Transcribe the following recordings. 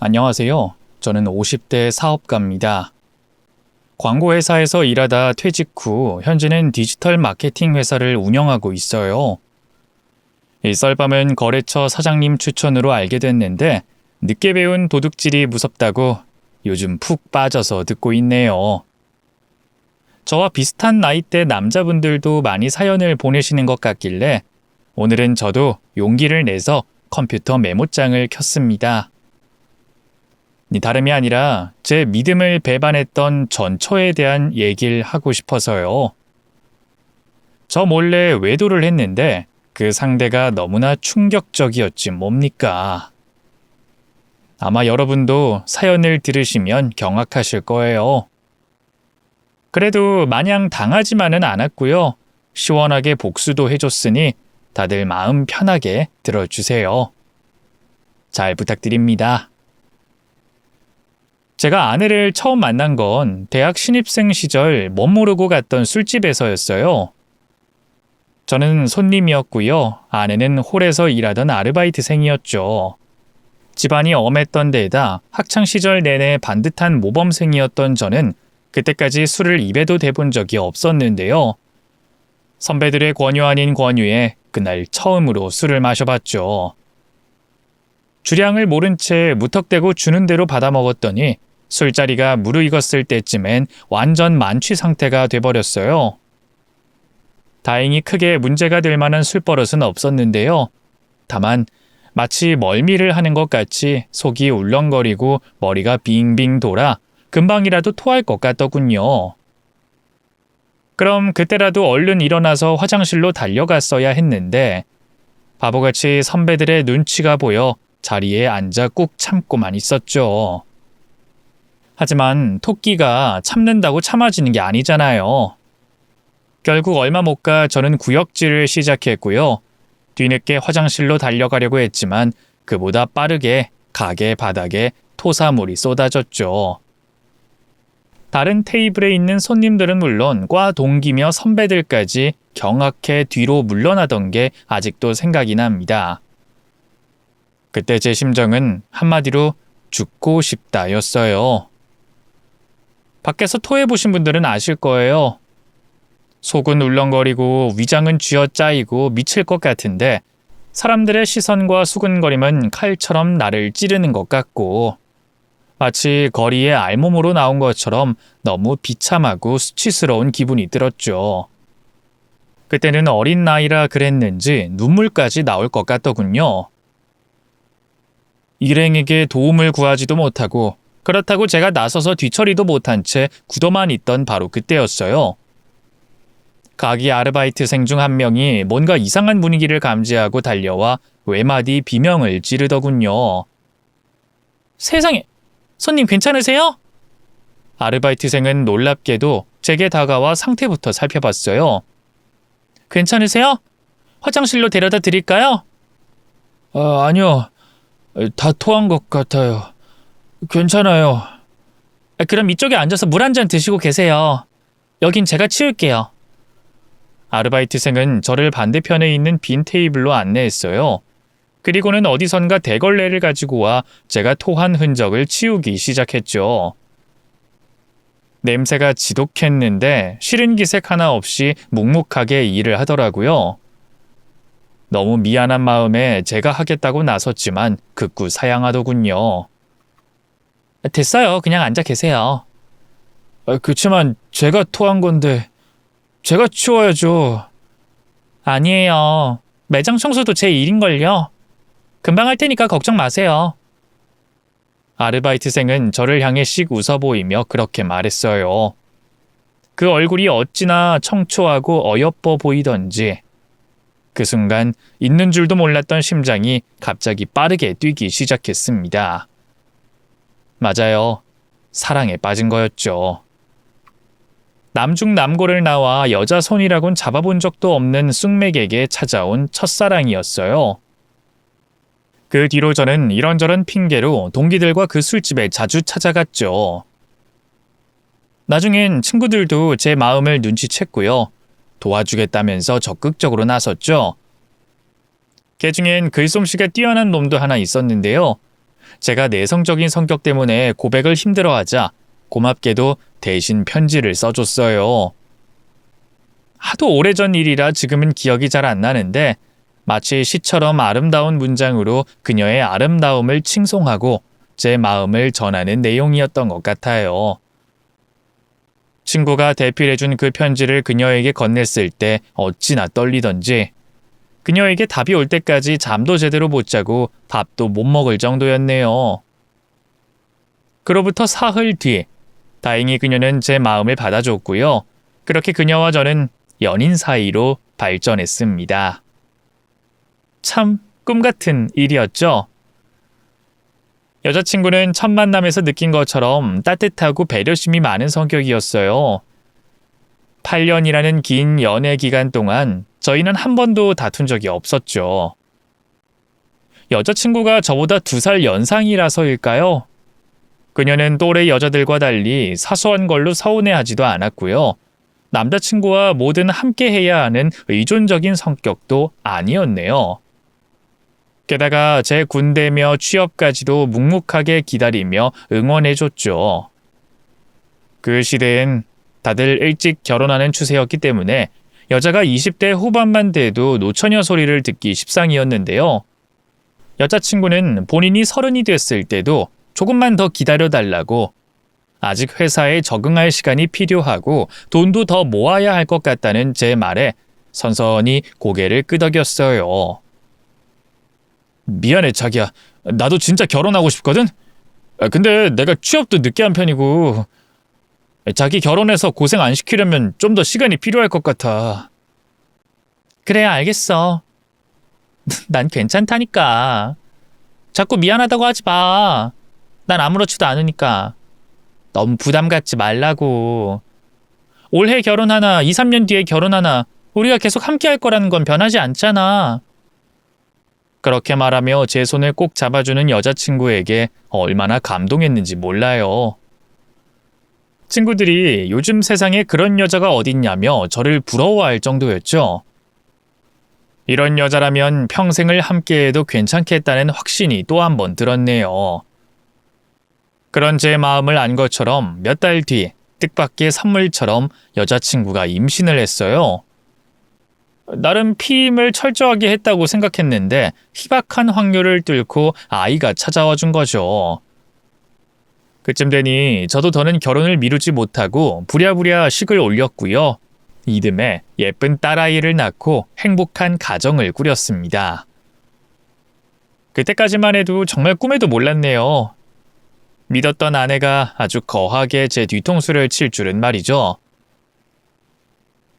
안녕하세요. 저는 50대 사업가입니다. 광고회사에서 일하다 퇴직 후 현재는 디지털 마케팅 회사를 운영하고 있어요. 이 썰밤은 거래처 사장님 추천으로 알게 됐는데 늦게 배운 도둑질이 무섭다고 요즘 푹 빠져서 듣고 있네요. 저와 비슷한 나이대 남자분들도 많이 사연을 보내시는 것 같길래 오늘은 저도 용기를 내서 컴퓨터 메모장을 켰습니다. 다름이 아니라 제 믿음을 배반했던 전처에 대한 얘기를 하고 싶어서요. 저 몰래 외도를 했는데 그 상대가 너무나 충격적이었지 뭡니까? 아마 여러분도 사연을 들으시면 경악하실 거예요. 그래도 마냥 당하지만은 않았고요. 시원하게 복수도 해줬으니 다들 마음 편하게 들어주세요. 잘 부탁드립니다. 제가 아내를 처음 만난 건 대학 신입생 시절 멋모르고 갔던 술집에서였어요. 저는 손님이었고요. 아내는 홀에서 일하던 아르바이트생이었죠. 집안이 엄했던 데에다 학창시절 내내 반듯한 모범생이었던 저는 그때까지 술을 입에도 대본 적이 없었는데요. 선배들의 권유 아닌 권유에 그날 처음으로 술을 마셔봤죠. 주량을 모른 채 무턱대고 주는 대로 받아먹었더니 술자리가 무르익었을 때쯤엔 완전 만취 상태가 돼버렸어요. 다행히 크게 문제가 될 만한 술버릇은 없었는데요. 다만 마치 멀미를 하는 것 같이 속이 울렁거리고 머리가 빙빙 돌아 금방이라도 토할 것 같더군요. 그럼 그때라도 얼른 일어나서 화장실로 달려갔어야 했는데 바보같이 선배들의 눈치가 보여 자리에 앉아 꾹 참고만 있었죠. 하지만 토끼가 참는다고 참아지는 게 아니잖아요. 결국 얼마 못 가 저는 구역질을 시작했고요. 뒤늦게 화장실로 달려가려고 했지만 그보다 빠르게 가게 바닥에 토사물이 쏟아졌죠. 다른 테이블에 있는 손님들은 물론 과 동기며 선배들까지 경악해 뒤로 물러나던 게 아직도 생각이 납니다. 그때 제 심정은 한마디로 죽고 싶다였어요. 밖에서 토해보신 분들은 아실 거예요. 속은 울렁거리고 위장은 쥐어짜이고 미칠 것 같은데 사람들의 시선과 수근거림은 칼처럼 나를 찌르는 것 같고 마치 거리에 알몸으로 나온 것처럼 너무 비참하고 수치스러운 기분이 들었죠. 그때는 어린 나이라 그랬는지 눈물까지 나올 것 같더군요. 일행에게 도움을 구하지도 못하고 그렇다고 제가 나서서 뒤처리도 못한 채 굳어만 있던 바로 그때였어요. 가게 아르바이트생 중 한 명이 뭔가 이상한 분위기를 감지하고 달려와 외마디 비명을 지르더군요. 세상에! 손님 괜찮으세요? 아르바이트생은 놀랍게도 제게 다가와 상태부터 살펴봤어요. 괜찮으세요? 화장실로 데려다 드릴까요? 아니요. 다 토한 것 같아요. 괜찮아요. 그럼 이쪽에 앉아서 물 한 잔 드시고 계세요. 여긴 제가 치울게요. 아르바이트생은 저를 반대편에 있는 빈 테이블로 안내했어요. 그리고는 어디선가 대걸레를 가지고 와 제가 토한 흔적을 치우기 시작했죠. 냄새가 지독했는데 싫은 기색 하나 없이 묵묵하게 일을 하더라고요. 너무 미안한 마음에 제가 하겠다고 나섰지만 극구 사양하더군요. 됐어요. 그냥 앉아 계세요. 그치만 제가 토한 건데 제가 치워야죠. 아니에요. 매장 청소도 제 일인걸요. 금방 할 테니까 걱정 마세요. 아르바이트생은 저를 향해 씩 웃어 보이며 그렇게 말했어요. 그 얼굴이 어찌나 청초하고 어여뻐 보이던지 그 순간 있는 줄도 몰랐던 심장이 갑자기 빠르게 뛰기 시작했습니다. 맞아요. 사랑에 빠진 거였죠. 남중남고를 나와 여자 손이라곤 잡아본 적도 없는 쑥맥에게 찾아온 첫사랑이었어요. 그 뒤로 저는 이런저런 핑계로 동기들과 그 술집에 자주 찾아갔죠. 나중엔 친구들도 제 마음을 눈치챘고요. 도와주겠다면서 적극적으로 나섰죠. 걔 중엔 글솜씨가 뛰어난 놈도 하나 있었는데요. 제가 내성적인 성격 때문에 고백을 힘들어하자 고맙게도 대신 편지를 써줬어요. 하도 오래전 일이라 지금은 기억이 잘 안 나는데 마치 시처럼 아름다운 문장으로 그녀의 아름다움을 칭송하고 제 마음을 전하는 내용이었던 것 같아요. 친구가 대필해준 그 편지를 그녀에게 건넸을 때 어찌나 떨리던지 그녀에게 답이 올 때까지 잠도 제대로 못 자고 밥도 못 먹을 정도였네요. 그로부터 사흘 뒤 다행히 그녀는 제 마음을 받아줬고요. 그렇게 그녀와 저는 연인 사이로 발전했습니다. 참 꿈같은 일이었죠. 여자친구는 첫 만남에서 느낀 것처럼 따뜻하고 배려심이 많은 성격이었어요. 8년이라는 긴 연애 기간 동안 저희는 한 번도 다툰 적이 없었죠. 여자친구가 저보다 2살 연상이라서일까요? 그녀는 또래 여자들과 달리 사소한 걸로 서운해하지도 않았고요. 남자친구와 뭐든 함께 해야 하는 의존적인 성격도 아니었네요. 게다가 제 군대며 취업까지도 묵묵하게 기다리며 응원해줬죠. 그 시대엔 다들 일찍 결혼하는 추세였기 때문에 여자가 20대 후반만 돼도 노처녀 소리를 듣기 십상이었는데요. 여자친구는 본인이 30이 됐을 때도 조금만 더 기다려달라고 아직 회사에 적응할 시간이 필요하고 돈도 더 모아야 할 것 같다는 제 말에 선선히 고개를 끄덕였어요. 미안해 자기야. 나도 진짜 결혼하고 싶거든? 근데 내가 취업도 늦게 한 편이고 자기 결혼해서 고생 안 시키려면 좀 더 시간이 필요할 것 같아. 그래 알겠어. 난 괜찮다니까. 자꾸 미안하다고 하지 마. 난 아무렇지도 않으니까. 너무 부담 갖지 말라고. 올해 결혼하나 2, 3년 뒤에 결혼하나 우리가 계속 함께 할 거라는 건 변하지 않잖아. 그렇게 말하며 제 손을 꼭 잡아주는 여자친구에게 얼마나 감동했는지 몰라요. 친구들이 요즘 세상에 그런 여자가 어딨냐며 저를 부러워할 정도였죠. 이런 여자라면 평생을 함께해도 괜찮겠다는 확신이 또 한 번 들었네요. 그런 제 마음을 안 것처럼 몇 달 뒤 뜻밖의 선물처럼 여자친구가 임신을 했어요. 나름 피임을 철저하게 했다고 생각했는데 희박한 확률을 뚫고 아이가 찾아와 준 거죠. 그쯤 되니 저도 더는 결혼을 미루지 못하고 부랴부랴 식을 올렸고요. 이듬해 예쁜 딸아이를 낳고 행복한 가정을 꾸렸습니다. 그때까지만 해도 정말 꿈에도 몰랐네요. 믿었던 아내가 아주 거하게 제 뒤통수를 칠 줄은 말이죠.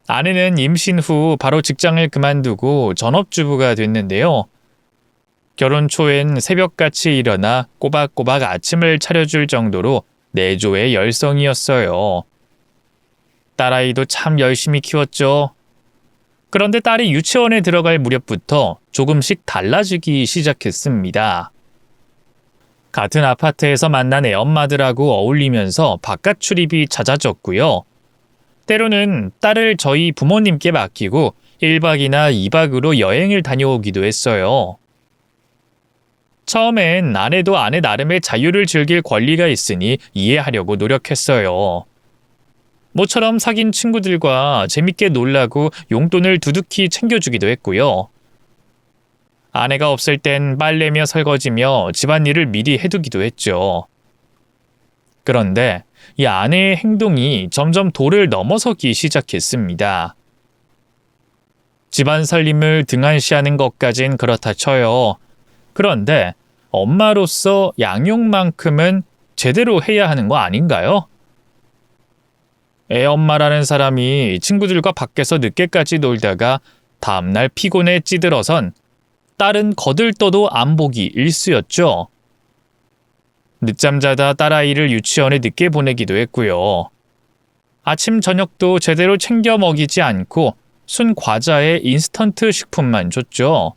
아내는 임신 후 바로 직장을 그만두고 전업주부가 됐는데요. 결혼 초엔 새벽같이 일어나 꼬박꼬박 아침을 차려줄 정도로 내조의 열성이었어요. 딸아이도 참 열심히 키웠죠. 그런데 딸이 유치원에 들어갈 무렵부터 조금씩 달라지기 시작했습니다. 같은 아파트에서 만난 애엄마들하고 어울리면서 바깥 출입이 잦아졌고요. 때로는 딸을 저희 부모님께 맡기고 1박이나 2박으로 여행을 다녀오기도 했어요. 처음엔 아내도 아내 나름의 자유를 즐길 권리가 있으니 이해하려고 노력했어요. 모처럼 사귄 친구들과 재밌게 놀라고 용돈을 두둑히 챙겨주기도 했고요. 아내가 없을 땐 빨래며 설거지며 집안일을 미리 해두기도 했죠. 그런데 이 아내의 행동이 점점 도를 넘어서기 시작했습니다. 집안 살림을 등한시하는 것까진 그렇다 쳐요. 그런데 엄마로서 양육만큼은 제대로 해야 하는 거 아닌가요? 애엄마라는 사람이 친구들과 밖에서 늦게까지 놀다가 다음날 피곤에 찌들어선 딸은 거들떠도 안 보기 일쑤였죠. 늦잠 자다 딸아이를 유치원에 늦게 보내기도 했고요. 아침 저녁도 제대로 챙겨 먹이지 않고 순 과자에 인스턴트 식품만 줬죠.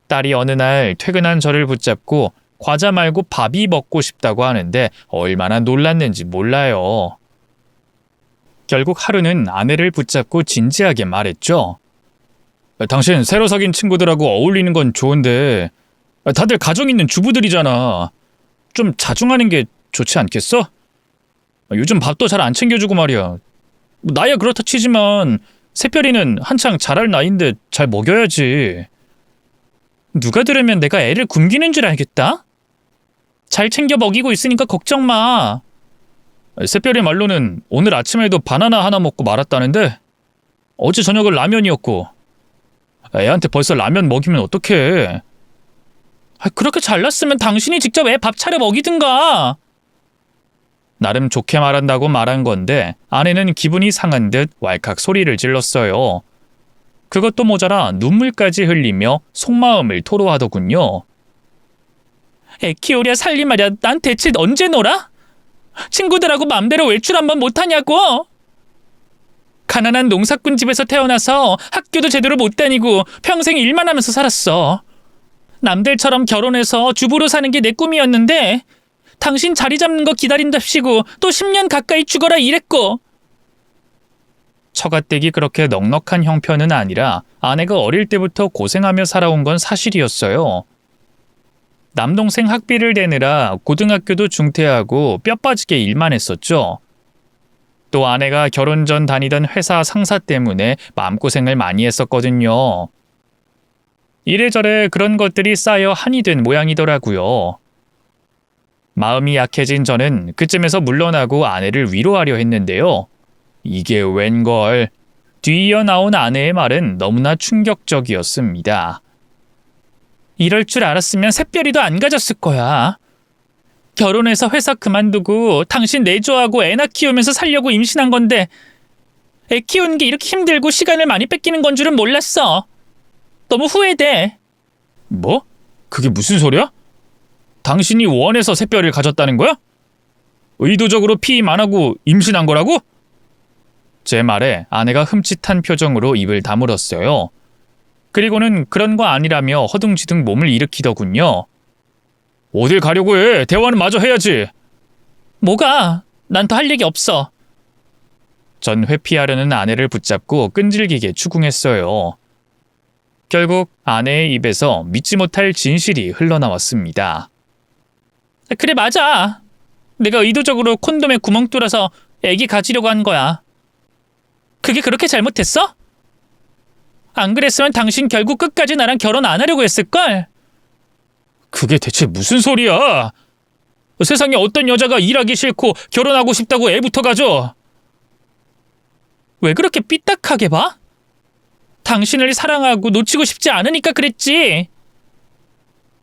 딸이 어느 날 퇴근한 저를 붙잡고 과자 말고 밥이 먹고 싶다고 하는데 얼마나 놀랐는지 몰라요. 결국 하루는 아내를 붙잡고 진지하게 말했죠. 당신 새로 사귄 친구들하고 어울리는 건 좋은데 다들 가정 있는 주부들이잖아. 좀 자중하는 게 좋지 않겠어? 요즘 밥도 잘 안 챙겨주고 말이야. 나야 그렇다 치지만 새별이는 한창 자랄 나이인데 잘 먹여야지. 누가 들으면 내가 애를 굶기는 줄 알겠다? 잘 챙겨 먹이고 있으니까 걱정 마. 새별이 말로는 오늘 아침에도 바나나 하나 먹고 말았다는데 어제 저녁은 라면이었고. 애한테 벌써 라면 먹이면 어떡해. 그렇게 잘났으면 당신이 직접 애 밥 차려 먹이든가. 나름 좋게 말한다고 말한 건데 아내는 기분이 상한 듯 왈칵 소리를 질렀어요. 그것도 모자라 눈물까지 흘리며 속마음을 토로하더군요. 애 키우랴 살림하랴 난 대체 언제 놀아? 친구들하고 맘대로 외출 한번 못하냐고? 가난한 농사꾼 집에서 태어나서 학교도 제대로 못 다니고 평생 일만 하면서 살았어. 남들처럼 결혼해서 주부로 사는 게 내 꿈이었는데 당신 자리 잡는 거 기다린답시고 또 10년 가까이 죽어라 이랬고. 처가댁이 그렇게 넉넉한 형편은 아니라 아내가 어릴 때부터 고생하며 살아온 건 사실이었어요. 남동생 학비를 대느라 고등학교도 중퇴하고 뼈 빠지게 일만 했었죠. 또 아내가 결혼 전 다니던 회사 상사 때문에 마음고생을 많이 했었거든요. 이래저래 그런 것들이 쌓여 한이 된 모양이더라고요. 마음이 약해진 저는 그쯤에서 물러나고 아내를 위로하려 했는데요. 이게 웬걸. 뒤이어 나온 아내의 말은 너무나 충격적이었습니다. 이럴 줄 알았으면 새별이도 안 가졌을 거야. 결혼해서 회사 그만두고 당신 내조하고 애나 키우면서 살려고 임신한 건데 애 키우는 게 이렇게 힘들고 시간을 많이 뺏기는 건 줄은 몰랐어. 너무 후회돼. 뭐? 그게 무슨 소리야? 당신이 원해서 새별을 가졌다는 거야? 의도적으로 피임 안 하고 임신한 거라고? 제 말에 아내가 흠칫한 표정으로 입을 다물었어요. 그리고는 그런 거 아니라며 허둥지둥 몸을 일으키더군요. 어딜 가려고 해? 대화는 마저 해야지. 뭐가? 난 더 할 얘기 없어. 전 회피하려는 아내를 붙잡고 끈질기게 추궁했어요. 결국 아내의 입에서 믿지 못할 진실이 흘러나왔습니다. 그래 맞아. 내가 의도적으로 콘돔에 구멍 뚫어서 애기 가지려고 한 거야. 그게 그렇게 잘못했어? 안 그랬으면 당신 결국 끝까지 나랑 결혼 안 하려고 했을걸? 그게 대체 무슨 소리야? 세상에 어떤 여자가 일하기 싫고 결혼하고 싶다고 애부터 가져? 왜 그렇게 삐딱하게 봐? 당신을 사랑하고 놓치고 싶지 않으니까 그랬지.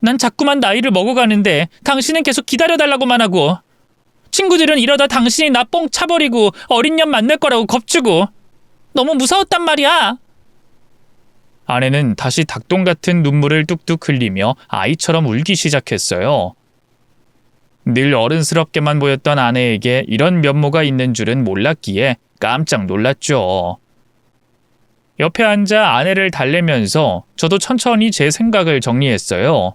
난 자꾸만 나이를 먹어가는데 당신은 계속 기다려달라고만 하고 친구들은 이러다 당신이 나 뻥 차버리고 어린 년 만날 거라고 겁주고 너무 무서웠단 말이야. 아내는 다시 닭똥 같은 눈물을 뚝뚝 흘리며 아이처럼 울기 시작했어요. 늘 어른스럽게만 보였던 아내에게 이런 면모가 있는 줄은 몰랐기에 깜짝 놀랐죠. 옆에 앉아 아내를 달래면서 저도 천천히 제 생각을 정리했어요.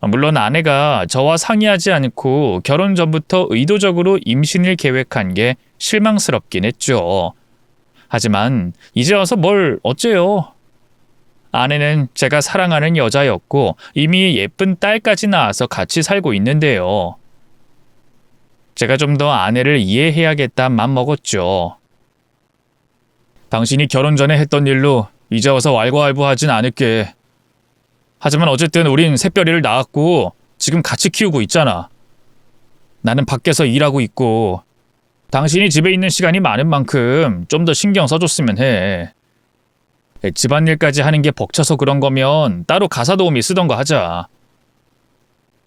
물론 아내가 저와 상의하지 않고 결혼 전부터 의도적으로 임신을 계획한 게 실망스럽긴 했죠. 하지만 이제 와서 뭘 어째요. 아내는 제가 사랑하는 여자였고 이미 예쁜 딸까지 낳아서 같이 살고 있는데요. 제가 좀 더 아내를 이해해야겠다 맘 먹었죠. 당신이 결혼 전에 했던 일로 이제 와서 왈가왈부하진 않을게. 하지만 어쨌든 우린 새별이를 낳았고 지금 같이 키우고 있잖아. 나는 밖에서 일하고 있고 당신이 집에 있는 시간이 많은 만큼 좀 더 신경 써줬으면 해. 집안일까지 하는 게 벅차서 그런 거면 따로 가사도우미 쓰던 거 하자.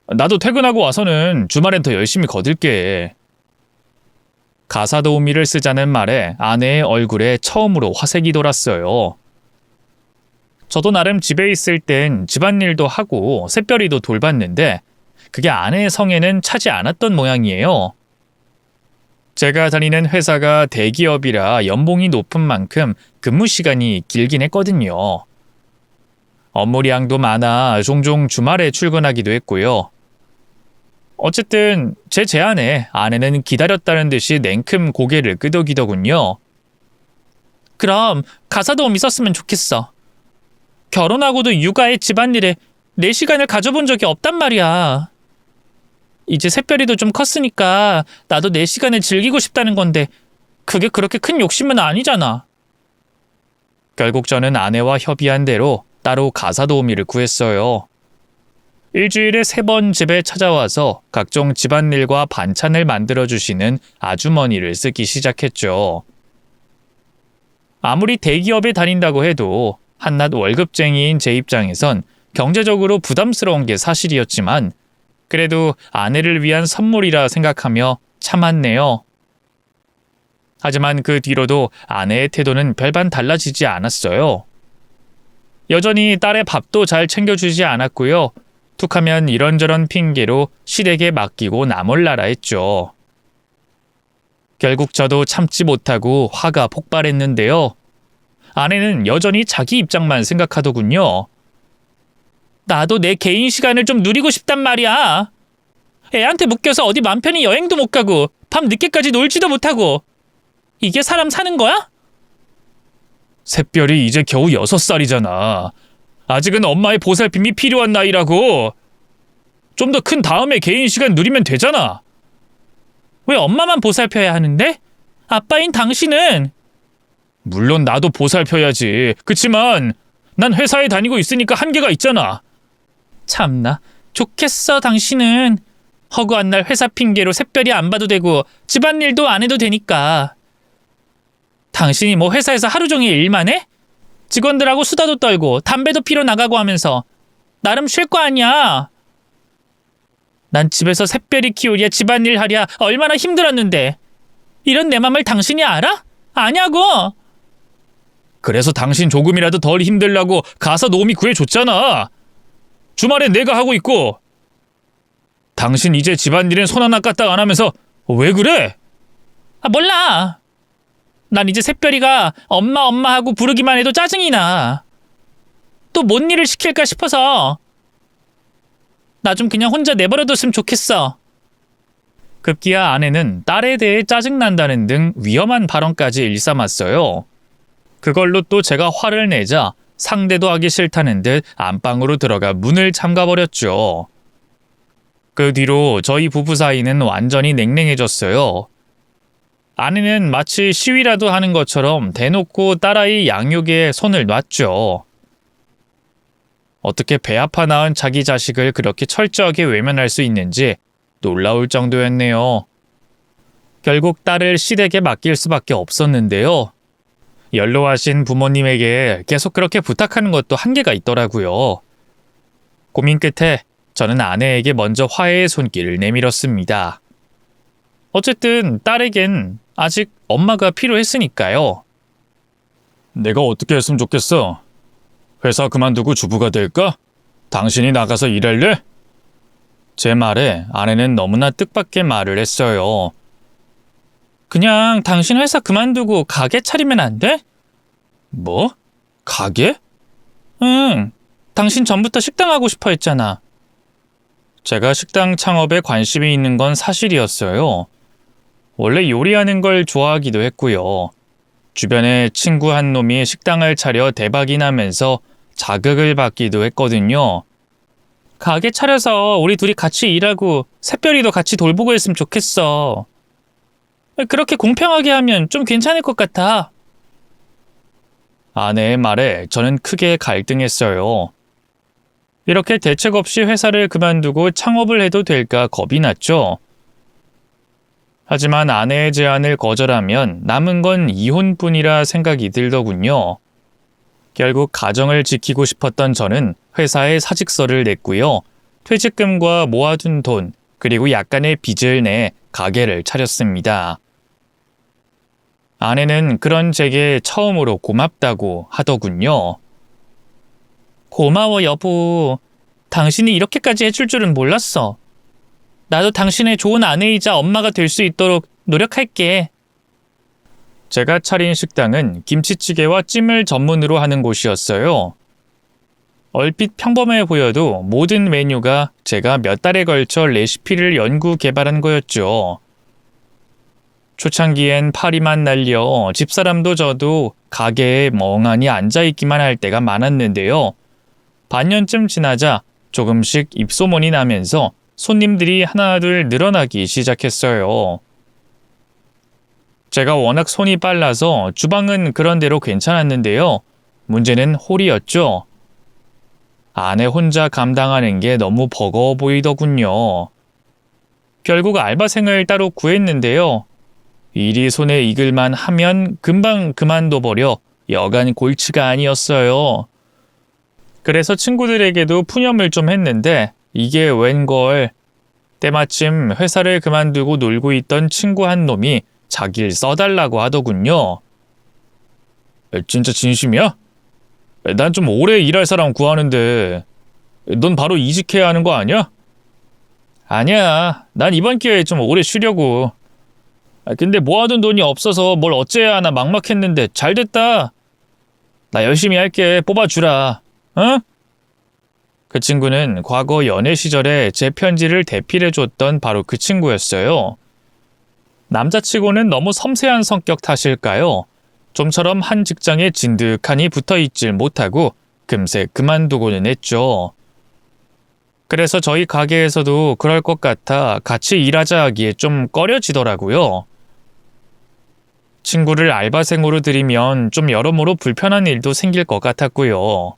나도 퇴근하고 와서는 주말엔 더 열심히 거들게. 가사도우미를 쓰자는 말에 아내의 얼굴에 처음으로 화색이 돌았어요. 저도 나름 집에 있을 땐 집안일도 하고 새별이도 돌봤는데 그게 아내의 성에는 차지 않았던 모양이에요. 제가 다니는 회사가 대기업이라 연봉이 높은 만큼 근무 시간이 길긴 했거든요. 업무량도 많아 종종 주말에 출근하기도 했고요. 어쨌든 제 제안에 아내는 기다렸다는 듯이 냉큼 고개를 끄덕이더군요. 그럼 가사도우미 썼으면 좋겠어. 결혼하고도 육아에 집안일에 내 시간을 가져본 적이 없단 말이야. 이제 새별이도 좀 컸으니까 나도 내 시간을 즐기고 싶다는 건데 그게 그렇게 큰 욕심은 아니잖아. 결국 저는 아내와 협의한 대로 따로 가사 도우미를 구했어요. 일주일에 3번 집에 찾아와서 각종 집안일과 반찬을 만들어주시는 아주머니를 쓰기 시작했죠. 아무리 대기업에 다닌다고 해도 한낱 월급쟁이인 제 입장에선 경제적으로 부담스러운 게 사실이었지만 그래도 아내를 위한 선물이라 생각하며 참았네요. 하지만 그 뒤로도 아내의 태도는 별반 달라지지 않았어요. 여전히 딸의 밥도 잘 챙겨주지 않았고요. 툭하면 이런저런 핑계로 시댁에 맡기고 나몰라라 했죠. 결국 저도 참지 못하고 화가 폭발했는데요. 아내는 여전히 자기 입장만 생각하더군요. 나도 내 개인 시간을 좀 누리고 싶단 말이야. 애한테 묶여서 어디 맘 편히 여행도 못 가고 밤 늦게까지 놀지도 못하고 이게 사람 사는 거야? 새별이 이제 겨우 6살이잖아. 아직은 엄마의 보살핌이 필요한 나이라고. 좀 더 큰 다음에 개인 시간 누리면 되잖아. 왜 엄마만 보살펴야 하는데? 아빠인 당신은? 물론 나도 보살펴야지. 그치만 난 회사에 다니고 있으니까 한계가 있잖아. 참나, 좋겠어 당신은. 허구한 날 회사 핑계로 새별이 안 봐도 되고 집안일도 안 해도 되니까. 당신이 뭐 회사에서 하루 종일 일만 해? 직원들하고 수다도 떨고 담배도 피러 나가고 하면서 나름 쉴 거 아니야. 난 집에서 새별이 키우랴 집안일 하랴 얼마나 힘들었는데 이런 내 맘을 당신이 알아? 아냐고. 그래서 당신 조금이라도 덜 힘들라고 가사 도우미 구해줬잖아. 주말엔 내가 하고 있고. 당신 이제 집안일엔 손 하나 까딱 안 하면서 왜 그래? 몰라. 난 이제 새별이가 엄마 하고 부르기만 해도 짜증이 나. 또 뭔 일을 시킬까 싶어서. 나 좀 그냥 혼자 내버려뒀으면 좋겠어. 급기야 아내는 딸에 대해 짜증난다는 등 위험한 발언까지 일삼았어요. 그걸로 또 제가 화를 내자 상대도 하기 싫다는 듯 안방으로 들어가 문을 잠가버렸죠. 그 뒤로 저희 부부 사이는 완전히 냉랭해졌어요. 아내는 마치 시위라도 하는 것처럼 대놓고 딸아이 양육에 손을 놨죠. 어떻게 배 아파 낳은 자기 자식을 그렇게 철저하게 외면할 수 있는지 놀라울 정도였네요. 결국 딸을 시댁에 맡길 수밖에 없었는데요. 연로하신 부모님에게 계속 그렇게 부탁하는 것도 한계가 있더라고요. 고민 끝에 저는 아내에게 먼저 화해의 손길을 내밀었습니다. 어쨌든 딸에겐 아직 엄마가 필요했으니까요. 내가 어떻게 했으면 좋겠어? 회사 그만두고 주부가 될까? 당신이 나가서 일할래? 제 말에 아내는 너무나 뜻밖의 말을 했어요. 그냥 당신 회사 그만두고 가게 차리면 안 돼? 뭐? 가게? 응, 당신 전부터 식당 하고 싶어 했잖아. 제가 식당 창업에 관심이 있는 건 사실이었어요. 원래 요리하는 걸 좋아하기도 했고요. 주변에 친구 한 놈이 식당을 차려 대박이 나면서 자극을 받기도 했거든요. 가게 차려서 우리 둘이 같이 일하고 새별이도 같이 돌보고 했으면 좋겠어. 그렇게 공평하게 하면 좀 괜찮을 것 같아. 아내의 말에 저는 크게 갈등했어요. 이렇게 대책 없이 회사를 그만두고 창업을 해도 될까 겁이 났죠. 하지만 아내의 제안을 거절하면 남은 건 이혼뿐이라 생각이 들더군요. 결국 가정을 지키고 싶었던 저는 회사에 사직서를 냈고요. 퇴직금과 모아둔 돈, 그리고 약간의 빚을 내 가게를 차렸습니다. 아내는 그런 제게 처음으로 고맙다고 하더군요. 고마워 여보. 당신이 이렇게까지 해줄 줄은 몰랐어. 나도 당신의 좋은 아내이자 엄마가 될 수 있도록 노력할게. 제가 차린 식당은 김치찌개와 찜을 전문으로 하는 곳이었어요. 얼핏 평범해 보여도 모든 메뉴가 제가 몇 달에 걸쳐 레시피를 연구 개발한 거였죠. 초창기엔 파리만 날려 집사람도 저도 가게에 멍하니 앉아있기만 할 때가 많았는데요. 반년쯤 지나자 조금씩 입소문이 나면서 손님들이 하나둘 늘어나기 시작했어요. 제가 워낙 손이 빨라서 주방은 그런대로 괜찮았는데요. 문제는 홀이었죠. 아내 혼자 감당하는 게 너무 버거워 보이더군요. 결국 알바생을 따로 구했는데요. 일이 손에 익을만 하면 금방 그만둬버려 여간 골치가 아니었어요. 그래서 친구들에게도 푸념을 좀 했는데 이게 웬걸. 때마침 회사를 그만두고 놀고 있던 친구 한 놈이 자기를 써달라고 하더군요. 진짜 진심이야? 난 좀 오래 일할 사람 구하는데 넌 바로 이직해야 하는 거 아니야? 아니야. 난 이번 기회에 좀 오래 쉬려고. 근데 모아둔 돈이 없어서 뭘 어째야 하나 막막했는데 잘 됐다. 나 열심히 할게. 뽑아주라. 어? 그 친구는 과거 연애 시절에 제 편지를 대필해줬던 바로 그 친구였어요. 남자치고는 너무 섬세한 성격 탓일까요? 좀처럼 한 직장에 진득하니 붙어있질 못하고 금세 그만두고는 했죠. 그래서 저희 가게에서도 그럴 것 같아 같이 일하자 하기에 좀 꺼려지더라고요. 친구를 알바생으로 들이면 좀 여러모로 불편한 일도 생길 것 같았고요.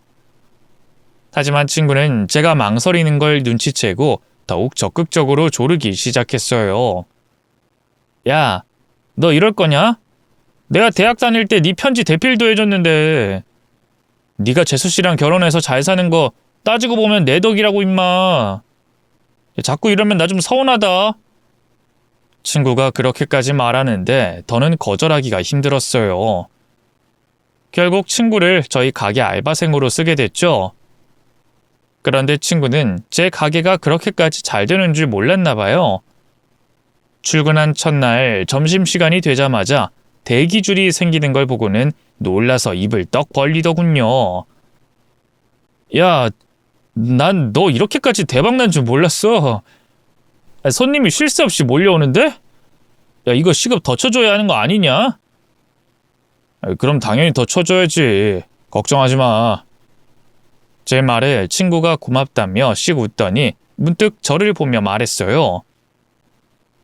하지만 친구는 제가 망설이는 걸 눈치채고 더욱 적극적으로 조르기 시작했어요. 야, 너 이럴 거냐? 내가 대학 다닐 때 네 편지 대필도 해줬는데 네가 재수 씨랑 결혼해서 잘 사는 거 따지고 보면 내 덕이라고 임마. 자꾸 이러면 나 좀 서운하다. 친구가 그렇게까지 말하는데 더는 거절하기가 힘들었어요. 결국 친구를 저희 가게 알바생으로 쓰게 됐죠. 그런데 친구는 제 가게가 그렇게까지 잘 되는 줄 몰랐나 봐요. 출근한 첫날 점심시간이 되자마자 대기줄이 생기는 걸 보고는 놀라서 입을 떡 벌리더군요. 야, 난 너 이렇게까지 대박난 줄 몰랐어. 손님이 쉴 새 없이 몰려오는데? 야, 이거 시급 더 쳐줘야 하는 거 아니냐? 그럼 당연히 더 쳐줘야지. 걱정하지 마. 제 말에 친구가 고맙다며 씩 웃더니 문득 저를 보며 말했어요.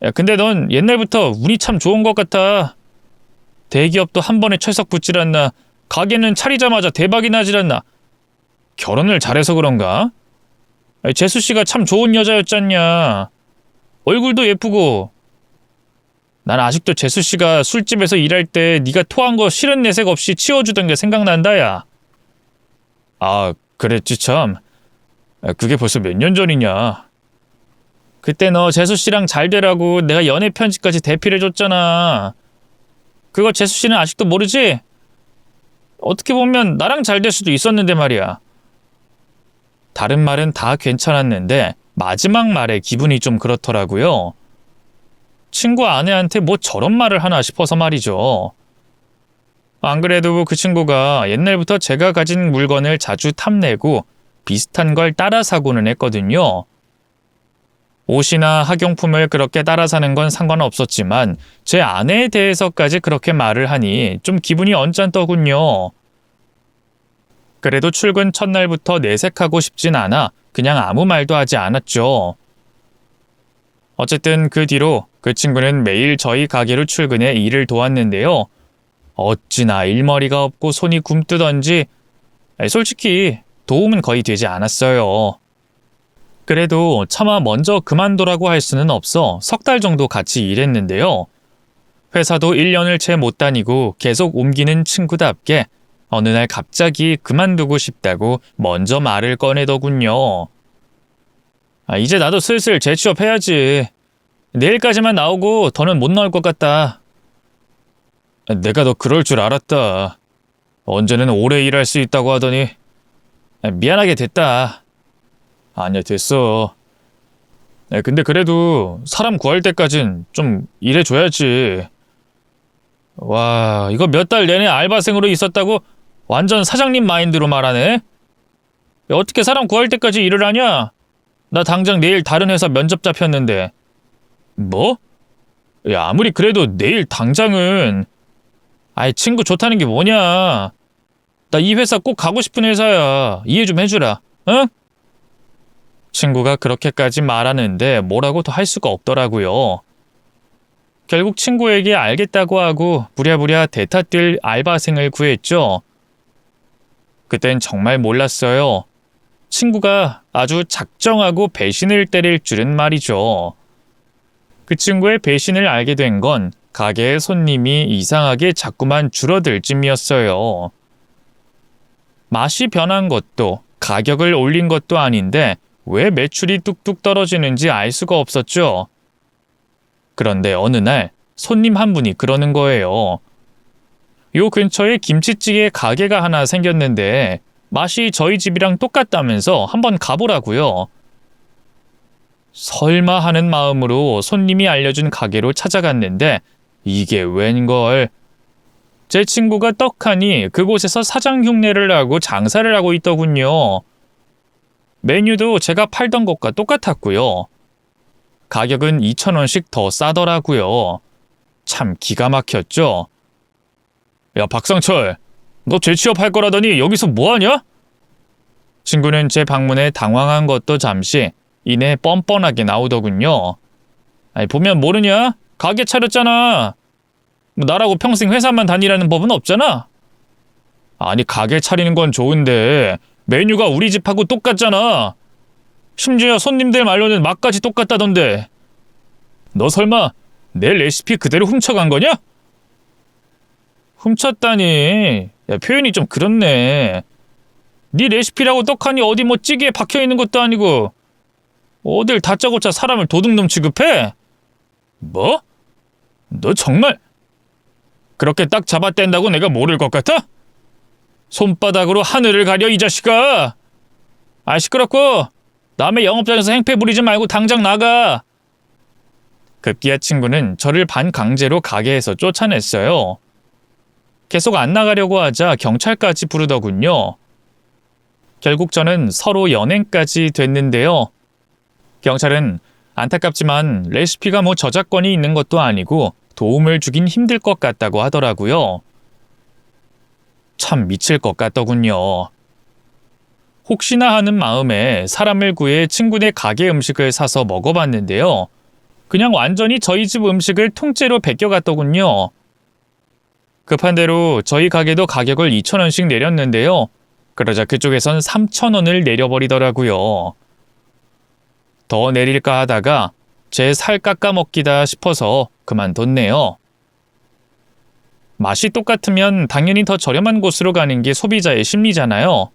야, 근데 넌 옛날부터 운이 참 좋은 것 같아. 대기업도 한 번에 철석 붙질 않나. 가게는 차리자마자 대박이 나질 않나. 결혼을 잘해서 그런가? 재수 씨가 참 좋은 여자였잖냐. 얼굴도 예쁘고. 난 아직도 재수 씨가 술집에서 일할 때 네가 토한 거 싫은 내색 없이 치워주던 게 생각난다, 야. 아, 그랬지 참. 그게 벌써 몇 년 전이냐. 그때 너 재수 씨랑 잘 되라고 내가 연애 편지까지 대필해줬잖아. 그거 재수 씨는 아직도 모르지? 어떻게 보면 나랑 잘 될 수도 있었는데 말이야. 다른 말은 다 괜찮았는데 마지막 말에 기분이 좀 그렇더라고요. 친구 아내한테 뭐 저런 말을 하나 싶어서 말이죠. 안 그래도 그 친구가 옛날부터 제가 가진 물건을 자주 탐내고 비슷한 걸 따라 사고는 했거든요. 옷이나 학용품을 그렇게 따라 사는 건 상관없었지만 제 아내에 대해서까지 그렇게 말을 하니 좀 기분이 언짢더군요. 그래도 출근 첫날부터 내색하고 싶진 않아 그냥 아무 말도 하지 않았죠. 어쨌든 그 뒤로 그 친구는 매일 저희 가게로 출근해 일을 도왔는데요. 어찌나 일머리가 없고 손이 굼뜨던지 솔직히 도움은 거의 되지 않았어요. 그래도 차마 먼저 그만두라고 할 수는 없어 석 달 정도 같이 일했는데요. 회사도 1년을 채 못 다니고 계속 옮기는 친구답게 어느 날 갑자기 그만두고 싶다고 먼저 말을 꺼내더군요. 이제 나도 슬슬 재취업해야지. 내일까지만 나오고 더는 못 나올 것 같다. 내가 너 그럴 줄 알았다. 언제는 오래 일할 수 있다고 하더니 미안하게 됐다. 아니야, 됐어. 근데 그래도 사람 구할 때까진 좀 일해줘야지. 와, 이거 몇 달 내내 알바생으로 있었다고 완전 사장님 마인드로 말하네. 야, 어떻게 사람 구할 때까지 일을 하냐? 나 당장 내일 다른 회사 면접 잡혔는데. 뭐? 야, 아무리 그래도 내일 당장은. 아이, 친구 좋다는 게 뭐냐? 나 이 회사 꼭 가고 싶은 회사야. 이해 좀 해주라. 응? 친구가 그렇게까지 말하는데 뭐라고 더 할 수가 없더라고요. 결국 친구에게 알겠다고 하고 부랴부랴 대타 뛸 알바생을 구했죠. 그땐 정말 몰랐어요. 친구가 아주 작정하고 배신을 때릴 줄은 말이죠. 그 친구의 배신을 알게 된 건 가게의 손님이 이상하게 자꾸만 줄어들 쯤이었어요. 맛이 변한 것도 가격을 올린 것도 아닌데 왜 매출이 뚝뚝 떨어지는지 알 수가 없었죠. 그런데 어느 날 손님 한 분이 그러는 거예요. 요 근처에 김치찌개 가게가 하나 생겼는데 맛이 저희 집이랑 똑같다면서 한번 가보라고요. 설마 하는 마음으로 손님이 알려준 가게로 찾아갔는데 이게 웬걸. 제 친구가 떡하니 그곳에서 사장 흉내를 하고 장사를 하고 있더군요. 메뉴도 제가 팔던 것과 똑같았고요. 가격은 2,000원씩 더 싸더라고요. 참 기가 막혔죠. 야, 박상철, 너 재취업할 거라더니 여기서 뭐하냐? 친구는 제 방문에 당황한 것도 잠시 이내 뻔뻔하게 나오더군요. 아니, 보면 모르냐? 가게 차렸잖아. 뭐 나라고 평생 회사만 다니라는 법은 없잖아. 아니, 가게 차리는 건 좋은데 메뉴가 우리 집하고 똑같잖아. 심지어 손님들 말로는 맛까지 똑같다던데. 너 설마 내 레시피 그대로 훔쳐간 거냐? 훔쳤다니. 야, 표현이 좀 그렇네. 네 레시피라고 떡하니 어디 뭐 찌개에 박혀있는 것도 아니고 어딜 다짜고짜 사람을 도둑놈 취급해? 뭐? 너 정말 그렇게 딱 잡아댄다고 내가 모를 것 같아? 손바닥으로 하늘을 가려 이 자식아. 아, 시끄럽고 남의 영업장에서 행패 부리지 말고 당장 나가. 급기야 친구는 저를 반강제로 가게에서 쫓아냈어요. 계속 안 나가려고 하자 경찰까지 부르더군요. 결국 저는 서로 연행까지 됐는데요. 경찰은 안타깝지만 레시피가 뭐 저작권이 있는 것도 아니고 도움을 주긴 힘들 것 같다고 하더라고요. 참 미칠 것 같더군요. 혹시나 하는 마음에 사람을 구해 친구네 가게 음식을 사서 먹어봤는데요. 그냥 완전히 저희 집 음식을 통째로 베껴갔더군요. 급한 대로 저희 가게도 가격을 2,000원씩 내렸는데요. 그러자 그쪽에선 3,000원을 내려버리더라고요. 더 내릴까 하다가 제 살 깎아먹기다 싶어서 그만뒀네요. 맛이 똑같으면 당연히 더 저렴한 곳으로 가는 게 소비자의 심리잖아요.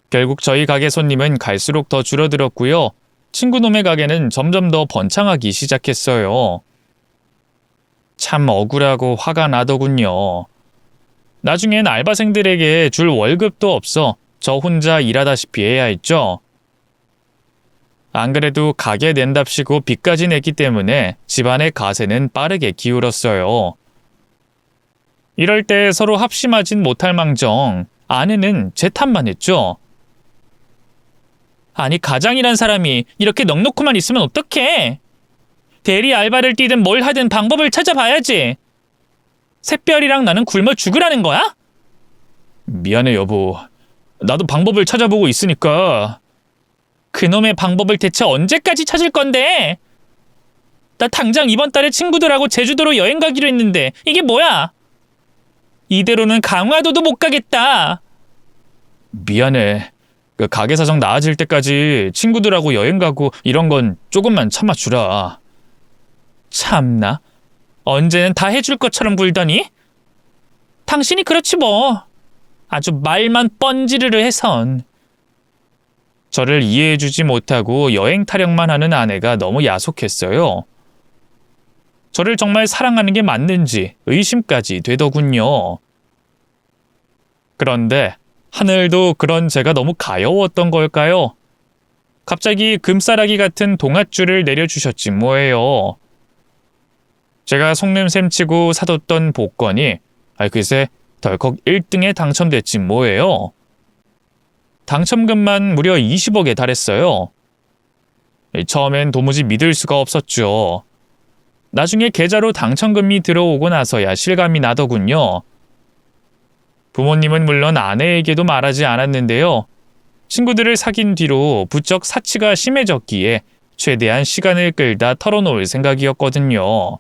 결국 저희 가게 손님은 갈수록 더 줄어들었고요. 친구놈의 가게는 점점 더 번창하기 시작했어요. 참 억울하고 화가 나더군요. 나중엔 알바생들에게 줄 월급도 없어 저 혼자 일하다시피 해야 했죠. 안 그래도 가게 낸답시고 빚까지 냈기 때문에 집안의 가세는 빠르게 기울었어요. 이럴 때 서로 합심하진 못할 망정 아내는 제 탓만 했죠. 아니, 가장이란 사람이 이렇게 넉넉히만 있으면 어떡해? 대리 알바를 뛰든 뭘 하든 방법을 찾아봐야지. 샛별이랑 나는 굶어 죽으라는 거야? 미안해 여보. 나도 방법을 찾아보고 있으니까. 그놈의 방법을 대체 언제까지 찾을 건데? 나 당장 이번 달에 친구들하고 제주도로 여행 가기로 했는데 이게 뭐야? 이대로는 강화도도 못 가겠다. 미안해. 그 가게 사정 나아질 때까지 친구들하고 여행 가고 이런 건 조금만 참아주라. 참나. 언제는 다 해줄 것처럼 굴더니? 당신이 그렇지 뭐. 아주 말만 뻔지르르 해선. 저를 이해해주지 못하고 여행 타령만 하는 아내가 너무 야속했어요. 저를 정말 사랑하는 게 맞는지 의심까지 되더군요. 그런데 하늘도 그런 제가 너무 가여웠던 걸까요? 갑자기 금싸라기 같은 동아줄을 내려주셨지 뭐예요. 제가 속냄샘 치고 사뒀던 복권이 글쎄 덜컥 1등에 당첨됐지 뭐예요. 당첨금만 무려 20억에 달했어요. 처음엔 도무지 믿을 수가 없었죠. 나중에 계좌로 당첨금이 들어오고 나서야 실감이 나더군요. 부모님은 물론 아내에게도 말하지 않았는데요. 친구들을 사귄 뒤로 부쩍 사치가 심해졌기에 최대한 시간을 끌다 털어놓을 생각이었거든요.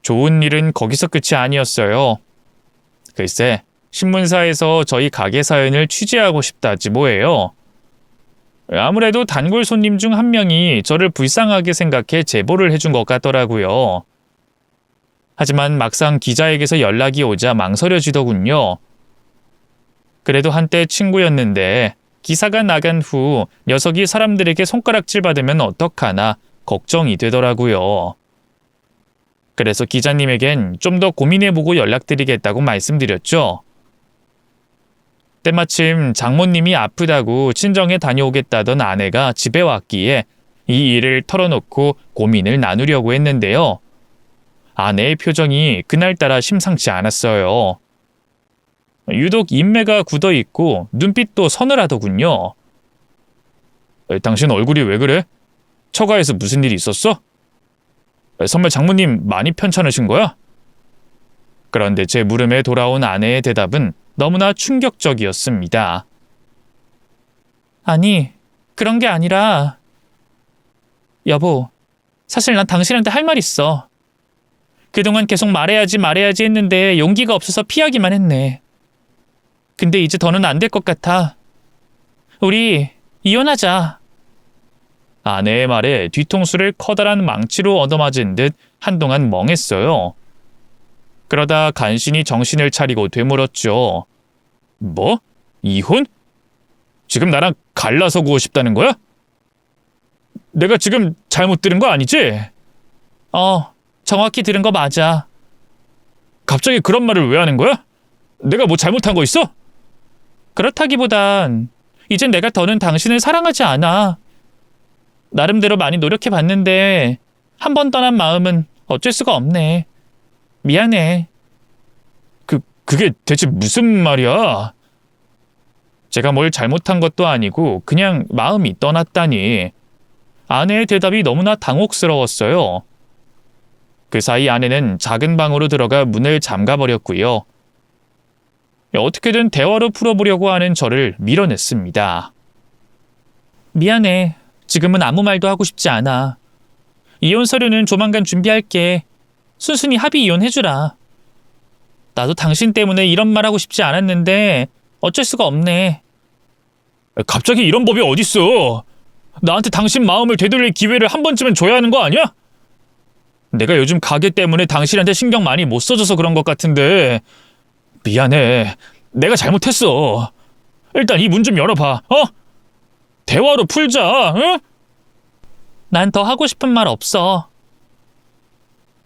좋은 일은 거기서 끝이 아니었어요. 글쎄, 신문사에서 저희 가게 사연을 취재하고 싶다지 뭐예요. 아무래도 단골 손님 중 한 명이 저를 불쌍하게 생각해 제보를 해준 것 같더라고요. 하지만 막상 기자에게서 연락이 오자 망설여지더군요. 그래도 한때 친구였는데 기사가 나간 후 녀석이 사람들에게 손가락질 받으면 어떡하나 걱정이 되더라고요. 그래서 기자님에겐 좀 더 고민해보고 연락드리겠다고 말씀드렸죠. 때마침 장모님이 아프다고 친정에 다녀오겠다던 아내가 집에 왔기에 이 일을 털어놓고 고민을 나누려고 했는데요. 아내의 표정이 그날따라 심상치 않았어요. 유독 인매가 굳어있고 눈빛도 서늘하더군요. 당신 얼굴이 왜 그래? 처가에서 무슨 일이 있었어? 선배 장모님 많이 편찮으신 거야? 그런데 제 물음에 돌아온 아내의 대답은 너무나 충격적이었습니다. 아니, 그런 게 아니라... 여보, 사실 난 당신한테 할 말 있어. 그동안 계속 말해야지 했는데 용기가 없어서 피하기만 했네. 근데 이제 더는 안 될 것 같아. 우리 이혼하자. 아내의 말에 뒤통수를 커다란 망치로 얻어맞은 듯 한동안 멍했어요. 그러다 간신히 정신을 차리고 되물었죠. 뭐? 이혼? 지금 나랑 갈라서고 싶다는 거야? 내가 지금 잘못 들은 거 아니지? 정확히 들은 거 맞아. 갑자기 그런 말을 왜 하는 거야? 내가 뭐 잘못한 거 있어? 그렇다기보단 이젠 내가 더는 당신을 사랑하지 않아. 나름대로 많이 노력해봤는데 한 번 떠난 마음은 어쩔 수가 없네. 미안해. 그게 대체 무슨 말이야? 제가 뭘 잘못한 것도 아니고 그냥 마음이 떠났다니. 아내의 대답이 너무나 당혹스러웠어요. 그 사이 아내는 작은 방으로 들어가 문을 잠가버렸고요. 어떻게든 대화로 풀어보려고 하는 저를 밀어냈습니다. 미안해. 지금은 아무 말도 하고 싶지 않아. 이혼 서류는 조만간 준비할게. 순순히 합의 이혼해주라. 나도 당신 때문에 이런 말 하고 싶지 않았는데 어쩔 수가 없네. 갑자기 이런 법이 어딨어. 나한테 당신 마음을 되돌릴 기회를 한 번쯤은 줘야 하는 거 아니야? 내가 요즘 가게 때문에 당신한테 신경 많이 못 써줘서 그런 것 같은데 미안해. 내가 잘못했어. 일단 이 문 좀 열어봐. 대화로 풀자. 응? 난 더 하고 싶은 말 없어.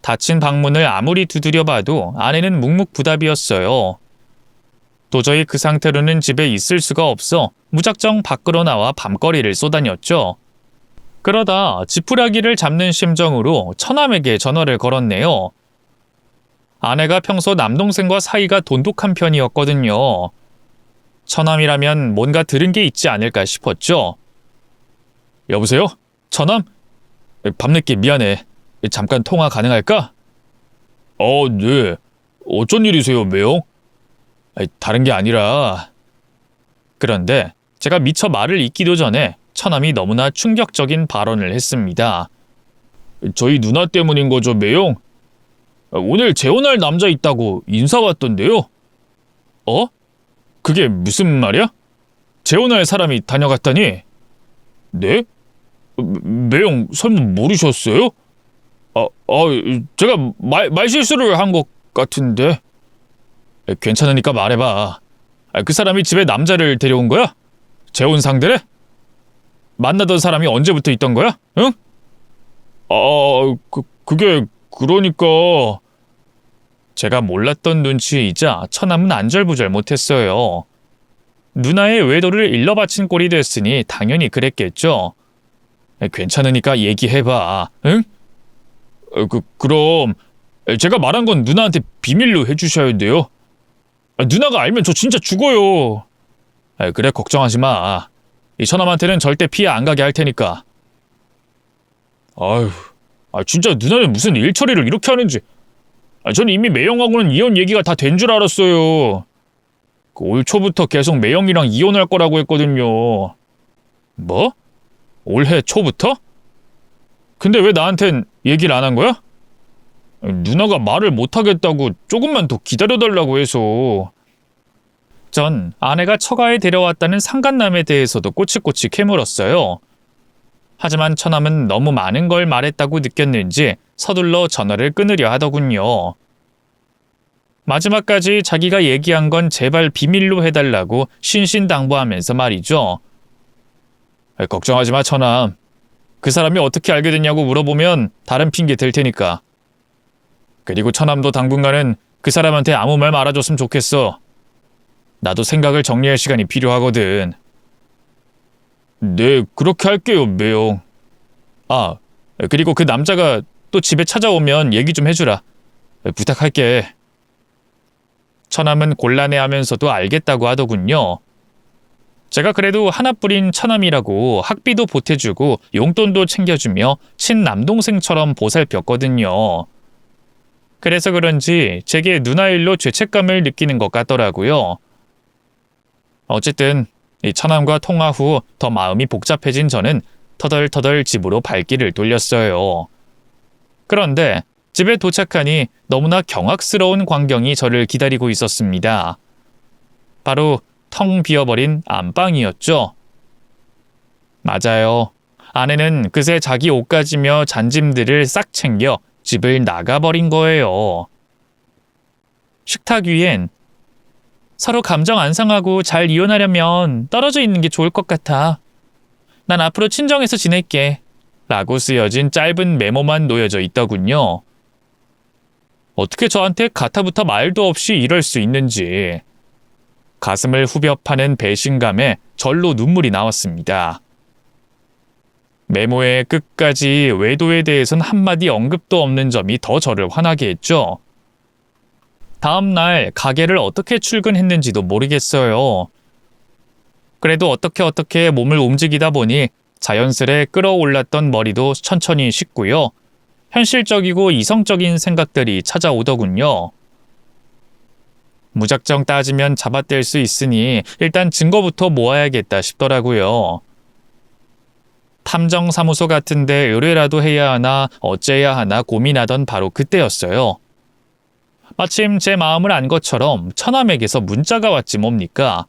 닫힌 방문을 아무리 두드려봐도 아내는 묵묵부답이었어요. 도저히 그 상태로는 집에 있을 수가 없어 무작정 밖으로 나와 밤거리를 쏘다녔죠. 그러다 지푸라기를 잡는 심정으로 처남에게 전화를 걸었네요. 아내가 평소 남동생과 사이가 돈독한 편이었거든요. 처남이라면 뭔가 들은 게 있지 않을까 싶었죠. 여보세요? 처남? 밤늦게 미안해. 잠깐 통화 가능할까? 네. 어쩐 일이세요, 매형? 다른 게 아니라... 그런데 제가 미처 말을 잇기도 전에 처남이 너무나 충격적인 발언을 했습니다. 저희 누나 때문인 거죠, 매형? 오늘 재혼할 남자 있다고 인사 왔던데요? 그게 무슨 말이야? 재혼할 사람이 다녀갔다니? 네? 매형 설마 모르셨어요? 제가 말실수를 한 것 같은데. 괜찮으니까 말해봐. 그 사람이 집에 남자를 데려온 거야? 재혼 상대래? 만나던 사람이 언제부터 있던 거야? 응? 그게 그러니까... 제가 몰랐던 눈치이자 처남은 안절부절 못했어요. 누나의 외도를 일러바친 꼴이 됐으니 당연히 그랬겠죠. 괜찮으니까 얘기해봐. 응? 그럼 제가 말한 건 누나한테 비밀로 해주셔야 돼요. 누나가 알면 저 진짜 죽어요. 그래, 걱정하지 마. 이 처남한테는 절대 피해 안 가게 할 테니까. 진짜 누나는 무슨 일 처리를 이렇게 하는지. 전 이미 매형하고는 이혼 얘기가 다 된 줄 알았어요. 올 초부터 계속 매형이랑 이혼할 거라고 했거든요. 뭐? 올해 초부터? 근데 왜 나한텐 얘기를 안 한 거야? 누나가 말을 못하겠다고 조금만 더 기다려달라고 해서. 전 아내가 처가에 데려왔다는 상간남에 대해서도 꼬치꼬치 캐물었어요. 하지만 처남은 너무 많은 걸 말했다고 느꼈는지 서둘러 전화를 끊으려 하더군요. 마지막까지 자기가 얘기한 건 제발 비밀로 해달라고 신신당부하면서 말이죠. 걱정하지 마, 처남. 그 사람이 어떻게 알게 됐냐고 물어보면 다른 핑계 댈 테니까. 그리고 처남도 당분간은 그 사람한테 아무 말 말아줬으면 좋겠어. 나도 생각을 정리할 시간이 필요하거든. 네, 그렇게 할게요, 매형. 아, 그리고 그 남자가 또 집에 찾아오면 얘기 좀 해주라. 부탁할게. 처남은 곤란해하면서도 알겠다고 하더군요. 제가 그래도 하나뿐인 처남이라고 학비도 보태주고 용돈도 챙겨주며 친남동생처럼 보살폈거든요. 그래서 그런지 제게 누나 일로 죄책감을 느끼는 것 같더라고요. 어쨌든 이 처남과 통화 후 더 마음이 복잡해진 저는 터덜터덜 집으로 발길을 돌렸어요. 그런데 집에 도착하니 너무나 경악스러운 광경이 저를 기다리고 있었습니다. 바로 텅 비어버린 안방이었죠. 맞아요. 아내는 그새 자기 옷가지며 잔짐들을 싹 챙겨 집을 나가버린 거예요. 식탁 위엔 서로 감정 안 상하고 잘 이혼하려면 떨어져 있는 게 좋을 것 같아. 난 앞으로 친정에서 지낼게. 라고 쓰여진 짧은 메모만 놓여져 있더군요. 어떻게 저한테 가타부터 말도 없이 이럴 수 있는지. 가슴을 후벼 파는 배신감에 절로 눈물이 나왔습니다. 메모의 끝까지 외도에 대해선 한마디 언급도 없는 점이 더 저를 화나게 했죠. 다음 날 가게를 어떻게 출근했는지도 모르겠어요. 그래도 어떻게 몸을 움직이다 보니 자연스레 끌어올랐던 머리도 천천히 식고요. 현실적이고 이성적인 생각들이 찾아오더군요. 무작정 따지면 잡아뗄 수 있으니 일단 증거부터 모아야겠다 싶더라고요. 탐정사무소 같은데 의뢰라도 해야 하나 어째야 하나 고민하던 바로 그때였어요. 마침 제 마음을 안 것처럼 처남에게서 문자가 왔지 뭡니까?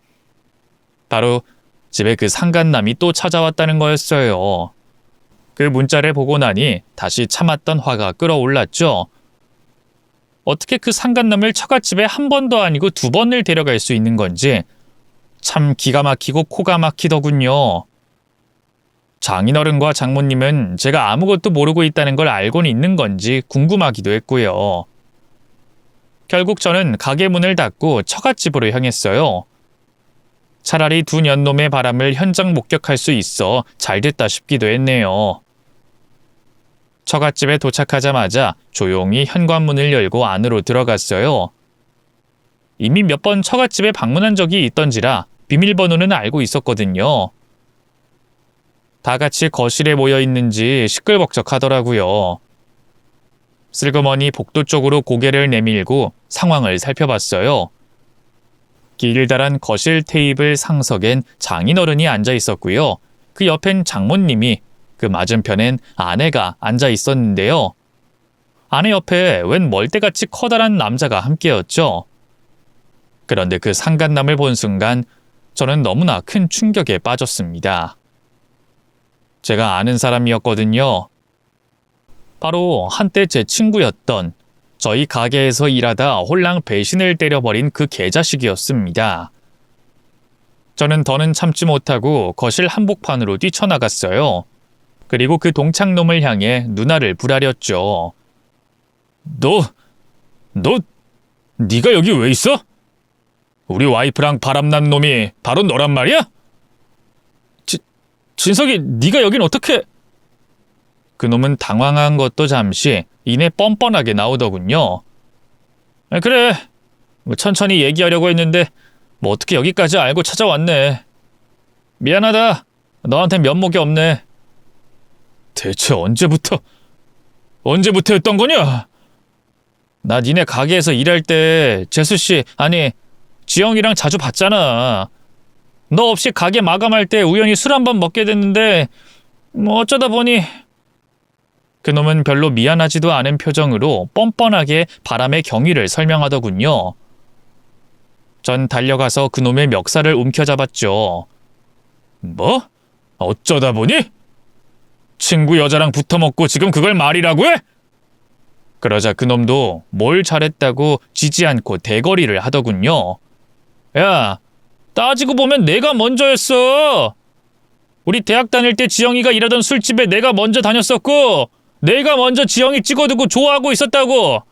바로 집에 그 상간남이 또 찾아왔다는 거였어요. 그 문자를 보고 나니 다시 참았던 화가 끌어올랐죠. 어떻게 그 상간남을 처갓집에 한 번도 아니고 두 번을 데려갈 수 있는 건지 참 기가 막히고 코가 막히더군요. 장인어른과 장모님은 제가 아무것도 모르고 있다는 걸 알고는 있는 건지 궁금하기도 했고요. 결국 저는 가게 문을 닫고 처갓집으로 향했어요. 차라리 두 년놈의 바람을 현장 목격할 수 있어 잘됐다 싶기도 했네요. 처갓집에 도착하자마자 조용히 현관문을 열고 안으로 들어갔어요. 이미 몇 번 처갓집에 방문한 적이 있던지라 비밀번호는 알고 있었거든요. 다 같이 거실에 모여 있는지 시끌벅적하더라고요. 슬그머니 복도 쪽으로 고개를 내밀고 상황을 살펴봤어요. 길다란 거실 테이블 상석엔 장인어른이 앉아 있었고요. 그 옆엔 장모님이, 그 맞은편엔 아내가 앉아 있었는데요. 아내 옆에 웬 멀대같이 커다란 남자가 함께였죠. 그런데 그 상간남을 본 순간 저는 너무나 큰 충격에 빠졌습니다. 제가 아는 사람이었거든요. 바로 한때 제 친구였던, 저희 가게에서 일하다 홀랑 배신을 때려버린 그 개자식이었습니다. 저는 더는 참지 못하고 거실 한복판으로 뛰쳐나갔어요. 그리고 그 동창놈을 향해 누나를 부라렸죠. 네가 여기 왜 있어? 우리 와이프랑 바람난 놈이 바로 너란 말이야? 진석이, 네가 여긴 어떻게... 그놈은 당황한 것도 잠시 이내 뻔뻔하게 나오더군요. 그래, 천천히 얘기하려고 했는데 뭐 어떻게 여기까지 알고 찾아왔네. 미안하다. 너한텐 면목이 없네. 대체 언제부터 했던 거냐? 나 니네 가게에서 일할 때 재수씨, 아니 지영이랑 자주 봤잖아. 너 없이 가게 마감할 때 우연히 술 한 번 먹게 됐는데 뭐 어쩌다 보니. 그놈은 별로 미안하지도 않은 표정으로 뻔뻔하게 바람의 경위를 설명하더군요. 전 달려가서 그놈의 멱살을 움켜잡았죠. 뭐? 어쩌다 보니? 친구 여자랑 붙어먹고 지금 그걸 말이라고 해? 그러자 그놈도 뭘 잘했다고 지지 않고 대거리를 하더군요. 야, 따지고 보면 내가 먼저였어. 우리 대학 다닐 때 지영이가 일하던 술집에 내가 먼저 다녔었고 내가 먼저 지영이 찍어두고 좋아하고 있었다고.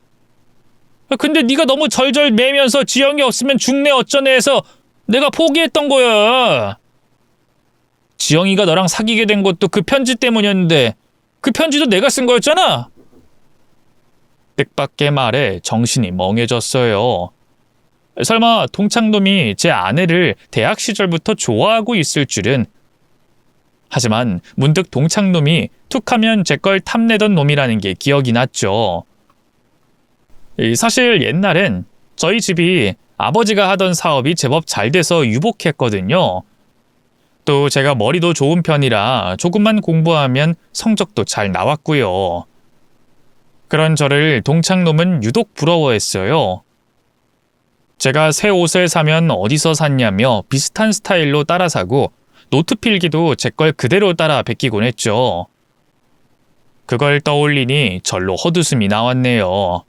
근데 네가 너무 절절 매면서 지영이 없으면 죽네 어쩌네 해서 내가 포기했던 거야. 지영이가 너랑 사귀게 된 것도 그 편지 때문이었는데 그 편지도 내가 쓴 거였잖아. 뜻밖의 말에 정신이 멍해졌어요. 설마 동창놈이 제 아내를 대학 시절부터 좋아하고 있을 줄은. 하지만 문득 동창놈이 툭하면 제 걸 탐내던 놈이라는 게 기억이 났죠. 사실 옛날엔 저희 집이 아버지가 하던 사업이 제법 잘 돼서 유복했거든요. 또 제가 머리도 좋은 편이라 조금만 공부하면 성적도 잘 나왔고요. 그런 저를 동창놈은 유독 부러워했어요. 제가 새 옷을 사면 어디서 샀냐며 비슷한 스타일로 따라 사고 노트 필기도 제 걸 그대로 따라 베끼곤 했죠. 그걸 떠올리니 절로 헛웃음이 나왔네요.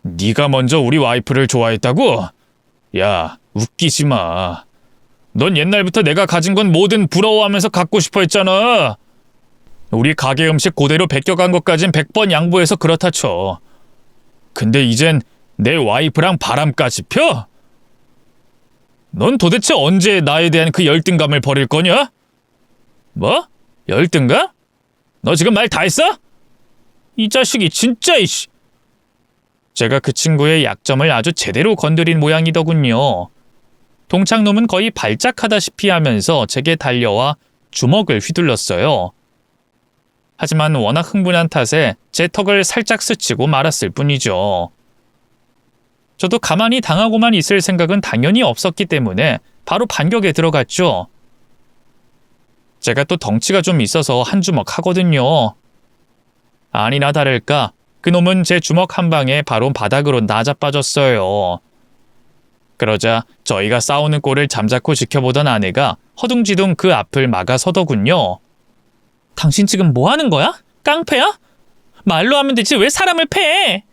네가 먼저 우리 와이프를 좋아했다고? 야, 웃기지 마. 넌 옛날부터 내가 가진 건 뭐든 부러워하면서 갖고 싶어 했잖아. 우리 가게 음식 그대로 베껴간 것까진 100번 양보해서 그렇다 쳐. 근데 이젠 내 와이프랑 바람까지 펴? 넌 도대체 언제 나에 대한 그 열등감을 버릴 거냐? 뭐? 열등감? 너 지금 말 다 했어? 이 자식이 진짜 이씨. 제가 그 친구의 약점을 아주 제대로 건드린 모양이더군요. 동창놈은 거의 발작하다시피 하면서 제게 달려와 주먹을 휘둘렀어요. 하지만 워낙 흥분한 탓에 제 턱을 살짝 스치고 말았을 뿐이죠. 저도 가만히 당하고만 있을 생각은 당연히 없었기 때문에 바로 반격에 들어갔죠. 제가 또 덩치가 좀 있어서 한 주먹 하거든요. 아니나 다를까 그놈은 제 주먹 한 방에 바로 바닥으로 나자빠졌어요. 그러자 저희가 싸우는 꼴을 잠자코 지켜보던 아내가 허둥지둥 그 앞을 막아서더군요. 당신 지금 뭐 하는 거야? 깡패야? 말로 하면 되지 왜 사람을 패?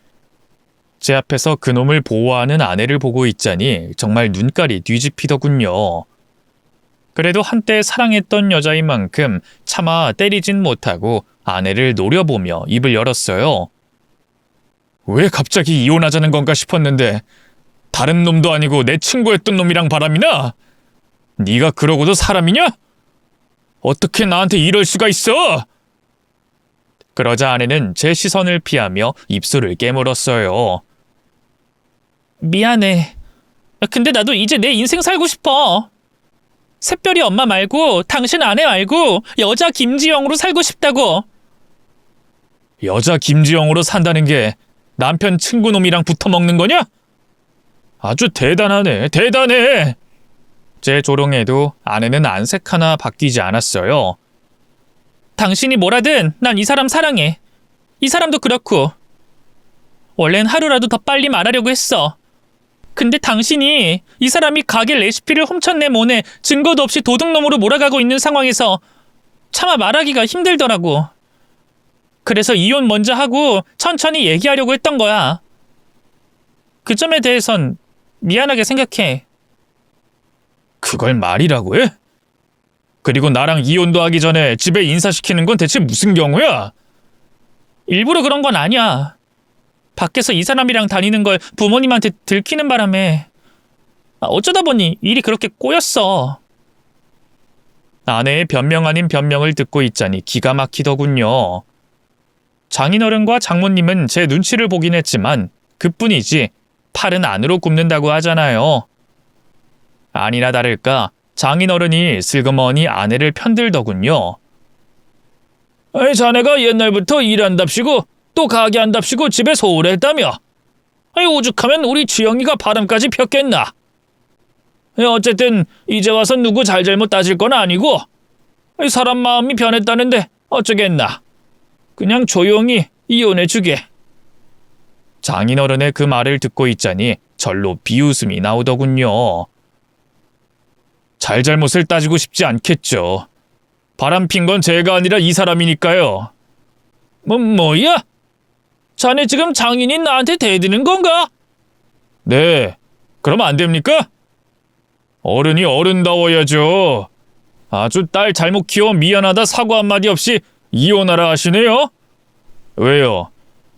제 앞에서 그놈을 보호하는 아내를 보고 있자니 정말 눈깔이 뒤집히더군요. 그래도 한때 사랑했던 여자인 만큼 차마 때리진 못하고 아내를 노려보며 입을 열었어요. 왜 갑자기 이혼하자는 건가 싶었는데 다른 놈도 아니고 내 친구였던 놈이랑 바람이나? 네가 그러고도 사람이냐? 어떻게 나한테 이럴 수가 있어? 그러자 아내는 제 시선을 피하며 입술을 깨물었어요. 미안해. 근데 나도 이제 내 인생 살고 싶어. 새별이 엄마 말고 당신 아내 말고 여자 김지영으로 살고 싶다고. 여자 김지영으로 산다는 게 남편 친구놈이랑 붙어먹는 거냐? 아주 대단하네, 대단해. 제 조롱에도 아내는 안색 하나 바뀌지 않았어요. 당신이 뭐라든 난 이 사람 사랑해. 이 사람도 그렇고. 원래는 하루라도 더 빨리 말하려고 했어. 근데 당신이 이 사람이 가게 레시피를 훔쳐내모네 증거도 없이 도둑놈으로 몰아가고 있는 상황에서 차마 말하기가 힘들더라고. 그래서 이혼 먼저 하고 천천히 얘기하려고 했던 거야. 그 점에 대해선 미안하게 생각해. 그걸 말이라고 해? 그리고 나랑 이혼도 하기 전에 집에 인사시키는 건 대체 무슨 경우야? 일부러 그런 건 아니야. 밖에서 이 사람이랑 다니는 걸 부모님한테 들키는 바람에 어쩌다 보니 일이 그렇게 꼬였어. 아내의 변명 아닌 변명을 듣고 있자니 기가 막히더군요. 장인어른과 장모님은 제 눈치를 보긴 했지만 그뿐이지 팔은 안으로 굽는다고 하잖아요. 아니나 다를까 장인어른이 슬그머니 아내를 편들더군요. 아니, 자네가 옛날부터 일한답시고 또 가게 한답시고 집에 소홀했다며. 아니, 오죽하면 우리 주영이가 바람까지 폈겠나. 어쨌든 이제 와서 누구 잘잘못 따질 건 아니고 사람 마음이 변했다는데 어쩌겠나. 그냥 조용히 이혼해주게. 장인어른의 그 말을 듣고 있자니 절로 비웃음이 나오더군요. 잘잘못을 따지고 싶지 않겠죠. 바람핀 건 제가 아니라 이 사람이니까요. 뭐야? 자네 지금 장인인 나한테 대드는 건가? 네, 그럼 안 됩니까? 어른이 어른다워야죠. 아주 딸 잘못 키워 미안하다 사과 한마디 없이 이혼하라 하시네요? 왜요?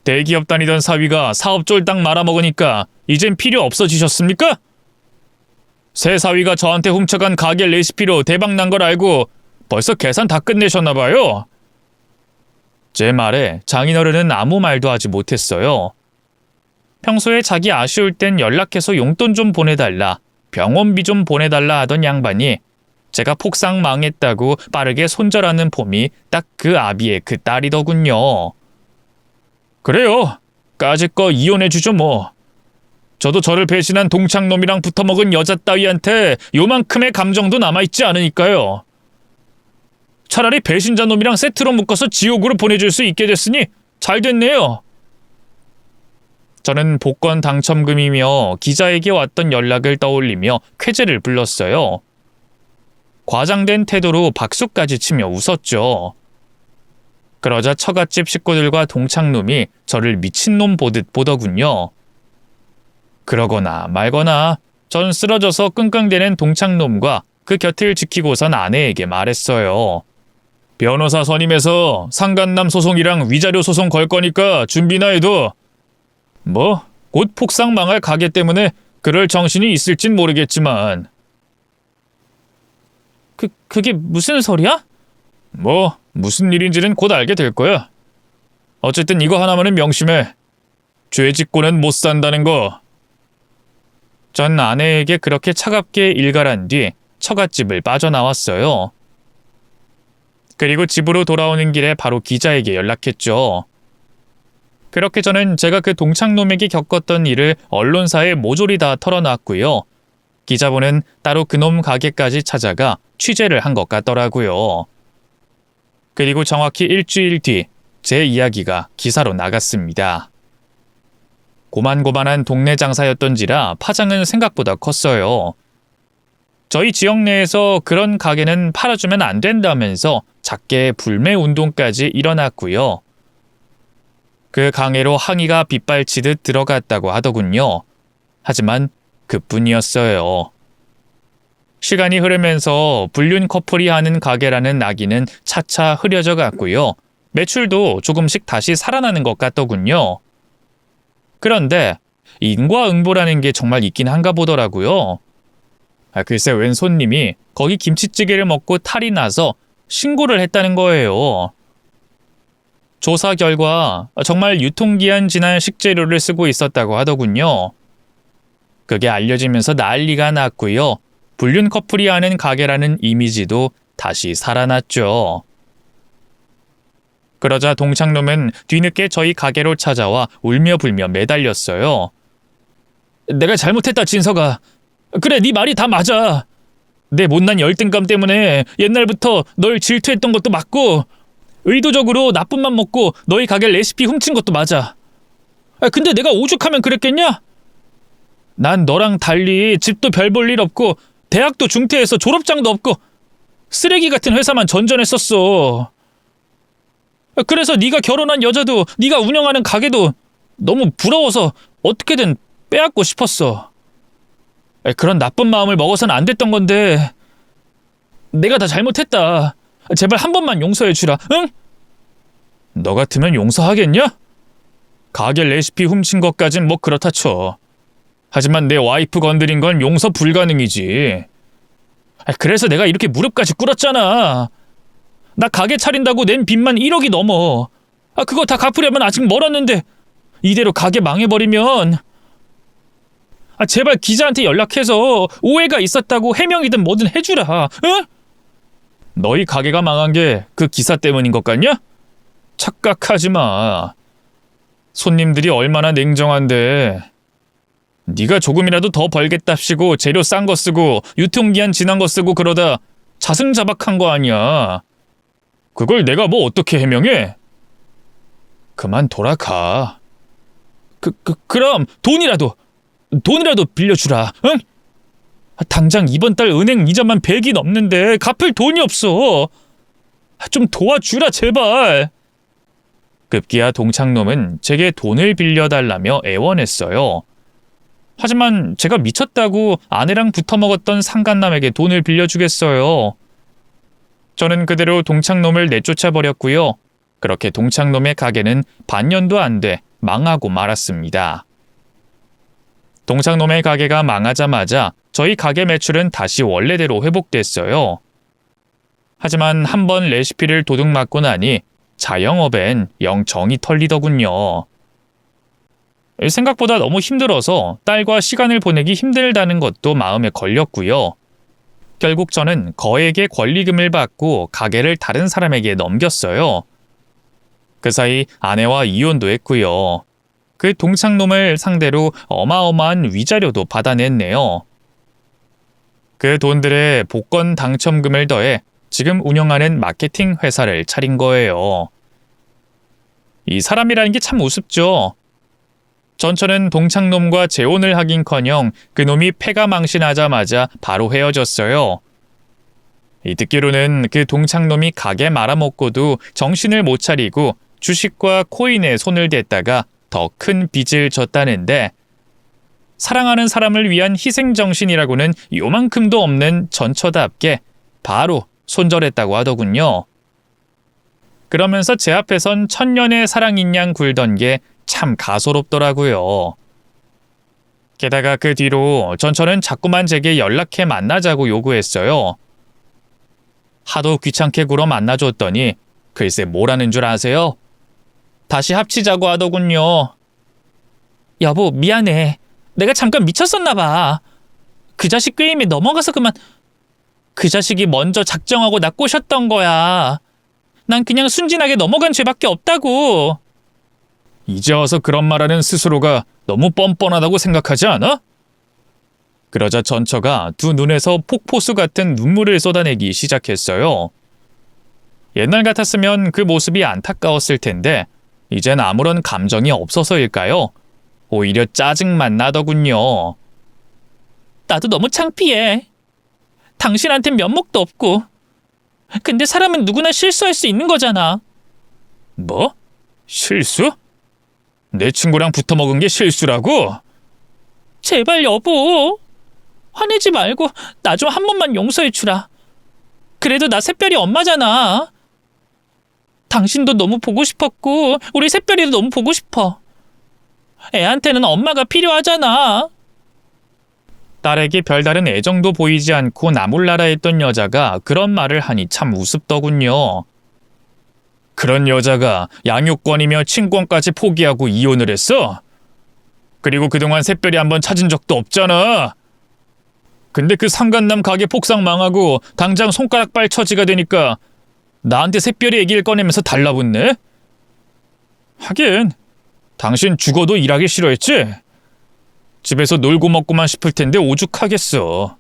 대기업 다니던 사위가 사업 쫄딱 말아먹으니까 이젠 필요 없어지셨습니까? 새 사위가 저한테 훔쳐간 가게 레시피로 대박난 걸 알고 벌써 계산 다 끝내셨나봐요. 제 말에 장인어른은 아무 말도 하지 못했어요. 평소에 자기 아쉬울 땐 연락해서 용돈 좀 보내달라, 병원비 좀 보내달라 하던 양반이 제가 폭삭 망했다고 빠르게 손절하는 폼이 딱 그 아비의 그 딸이더군요. 그래요. 까짓 거 이혼해주죠 뭐. 저도 저를 배신한 동창놈이랑 붙어먹은 여자 따위한테 요만큼의 감정도 남아있지 않으니까요. 차라리 배신자 놈이랑 세트로 묶어서 지옥으로 보내줄 수 있게 됐으니 잘 됐네요. 저는 복권 당첨금이며 기자에게 왔던 연락을 떠올리며 쾌재를 불렀어요. 과장된 태도로 박수까지 치며 웃었죠. 그러자 처갓집 식구들과 동창놈이 저를 미친놈 보듯 보더군요. 그러거나 말거나 전 쓰러져서 끙끙대는 동창놈과 그 곁을 지키고선 아내에게 말했어요. 변호사 선임해서 상간남 소송이랑 위자료 소송 걸 거니까 준비나 해도. 뭐 곧 폭삭 망할 가게 때문에 그럴 정신이 있을진 모르겠지만. 그게 무슨 소리야? 뭐 무슨 일인지는 곧 알게 될 거야. 어쨌든 이거 하나만은 명심해. 죄 짓고는 못 산다는 거. 전 아내에게 그렇게 차갑게 일갈한 뒤 처갓집을 빠져나왔어요. 그리고 집으로 돌아오는 길에 바로 기자에게 연락했죠. 그렇게 저는 제가 그 동창놈에게 겪었던 일을 언론사에 모조리 다 털어놨고요. 기자분은 따로 그놈 가게까지 찾아가 취재를 한 것 같더라고요. 그리고 정확히 일주일 뒤 제 이야기가 기사로 나갔습니다. 고만고만한 동네 장사였던지라 파장은 생각보다 컸어요. 저희 지역 내에서 그런 가게는 팔아주면 안 된다면서 작게 불매 운동까지 일어났고요. 그 강해로 항의가 빗발치듯 들어갔다고 하더군요. 하지만 그뿐이었어요. 시간이 흐르면서 불륜 커플이 하는 가게라는 낙인은 차차 흐려져 갔고요. 매출도 조금씩 다시 살아나는 것 같더군요. 그런데 인과응보라는 게 정말 있긴 한가 보더라고요. 글쎄 웬 손님이 거기 김치찌개를 먹고 탈이 나서 신고를 했다는 거예요. 조사 결과 정말 유통기한 지난 식재료를 쓰고 있었다고 하더군요. 그게 알려지면서 난리가 났고요. 불륜 커플이 하는 가게라는 이미지도 다시 살아났죠. 그러자 동창놈은 뒤늦게 저희 가게로 찾아와 울며 불며 매달렸어요. 내가 잘못했다 진서가. 그래 네 말이 다 맞아. 내 못난 열등감 때문에 옛날부터 널 질투했던 것도 맞고 의도적으로 나쁜 맘 먹고 너희 가게 레시피 훔친 것도 맞아. 근데 내가 오죽하면 그랬겠냐? 난 너랑 달리 집도 별 볼 일 없고 대학도 중퇴해서 졸업장도 없고 쓰레기 같은 회사만 전전했었어. 그래서 네가 결혼한 여자도 네가 운영하는 가게도 너무 부러워서 어떻게든 빼앗고 싶었어. 그런 나쁜 마음을 먹어서는 안 됐던 건데 내가 다 잘못했다. 제발 한 번만 용서해 주라. 응? 너 같으면 용서하겠냐? 가게 레시피 훔친 것까진 뭐 그렇다 쳐. 하지만 내 와이프 건드린 건 용서 불가능이지. 그래서 내가 이렇게 무릎까지 꿇었잖아. 나 가게 차린다고 낸 빚만 1억이 넘어. 그거 다 갚으려면 아직 멀었는데 이대로 가게 망해버리면. 제발 기자한테 연락해서 오해가 있었다고 해명이든 뭐든 해주라. 응? 너희 가게가 망한 게 그 기사 때문인 것 같냐? 착각하지 마. 손님들이 얼마나 냉정한데. 네가 조금이라도 더 벌겠답시고 재료 싼 거 쓰고 유통기한 지난 거 쓰고 그러다 자승자박한 거 아니야. 그걸 내가 뭐 어떻게 해명해? 그만 돌아가. 그럼 돈이라도 빌려주라, 응? 당장 이번 달 은행 이자만 100이 넘는데 갚을 돈이 없어. 좀 도와주라, 제발. 급기야 동창놈은 제게 돈을 빌려달라며 애원했어요. 하지만 제가 미쳤다고 아내랑 붙어먹었던 상간남에게 돈을 빌려주겠어요. 저는 그대로 동창놈을 내쫓아버렸고요. 그렇게 동창놈의 가게는 반년도 안 돼 망하고 말았습니다. 동창놈의 가게가 망하자마자 저희 가게 매출은 다시 원래대로 회복됐어요. 하지만 한번 레시피를 도둑맞고 나니 자영업엔 영 정이 털리더군요. 생각보다 너무 힘들어서 딸과 시간을 보내기 힘들다는 것도 마음에 걸렸고요. 결국 저는 거액의 권리금을 받고 가게를 다른 사람에게 넘겼어요. 그 사이 아내와 이혼도 했고요. 그 동창놈을 상대로 어마어마한 위자료도 받아냈네요. 그 돈들의 복권 당첨금을 더해 지금 운영하는 마케팅 회사를 차린 거예요. 이 사람이라는 게 참 우습죠. 전처는 동창놈과 재혼을 하긴커녕 그놈이 패가 망신하자마자 바로 헤어졌어요. 듣기로는 그 동창놈이 가게 말아먹고도 정신을 못 차리고 주식과 코인에 손을 댔다가 더 큰 빚을 졌다는데, 사랑하는 사람을 위한 희생정신이라고는 요만큼도 없는 전처답게 바로 손절했다고 하더군요. 그러면서 제 앞에선 천년의 사랑인 양 굴던 게 참 가소롭더라고요. 게다가 그 뒤로 전처는 자꾸만 제게 연락해 만나자고 요구했어요. 하도 귀찮게 굴어 만나줬더니 글쎄 뭐라는 줄 아세요? 다시 합치자고 하더군요. 여보, 미안해. 내가 잠깐 미쳤었나 봐. 그 자식 게임에 넘어가서 그만. 그 자식이 먼저 작정하고 나 꼬셨던 거야. 난 그냥 순진하게 넘어간 죄밖에 없다고. 이제 와서 그런 말하는 스스로가 너무 뻔뻔하다고 생각하지 않아? 그러자 전처가 두 눈에서 폭포수 같은 눈물을 쏟아내기 시작했어요. 옛날 같았으면 그 모습이 안타까웠을 텐데 이젠 아무런 감정이 없어서일까요? 오히려 짜증만 나더군요. 나도 너무 창피해. 당신한텐 면목도 없고. 근데 사람은 누구나 실수할 수 있는 거잖아. 뭐? 실수? 내 친구랑 붙어먹은 게 실수라고? 제발 여보. 화내지 말고 나 좀 한 번만 용서해주라. 그래도 나 새별이 엄마잖아. 당신도 너무 보고 싶었고 우리 새별이도 너무 보고 싶어. 애한테는 엄마가 필요하잖아. 딸에게 별다른 애정도 보이지 않고 나몰라라 했던 여자가 그런 말을 하니 참 우습더군요. 그런 여자가 양육권이며 친권까지 포기하고 이혼을 했어? 그리고 그동안 새별이 한번 찾은 적도 없잖아. 근데 그 상간남 가게 폭삭 망하고 당장 손가락발 처지가 되니까 나한테 새별이 얘기를 꺼내면서 달라붙네? 하긴 당신 죽어도 일하기 싫어했지? 집에서 놀고 먹고만 싶을 텐데 오죽하겠어.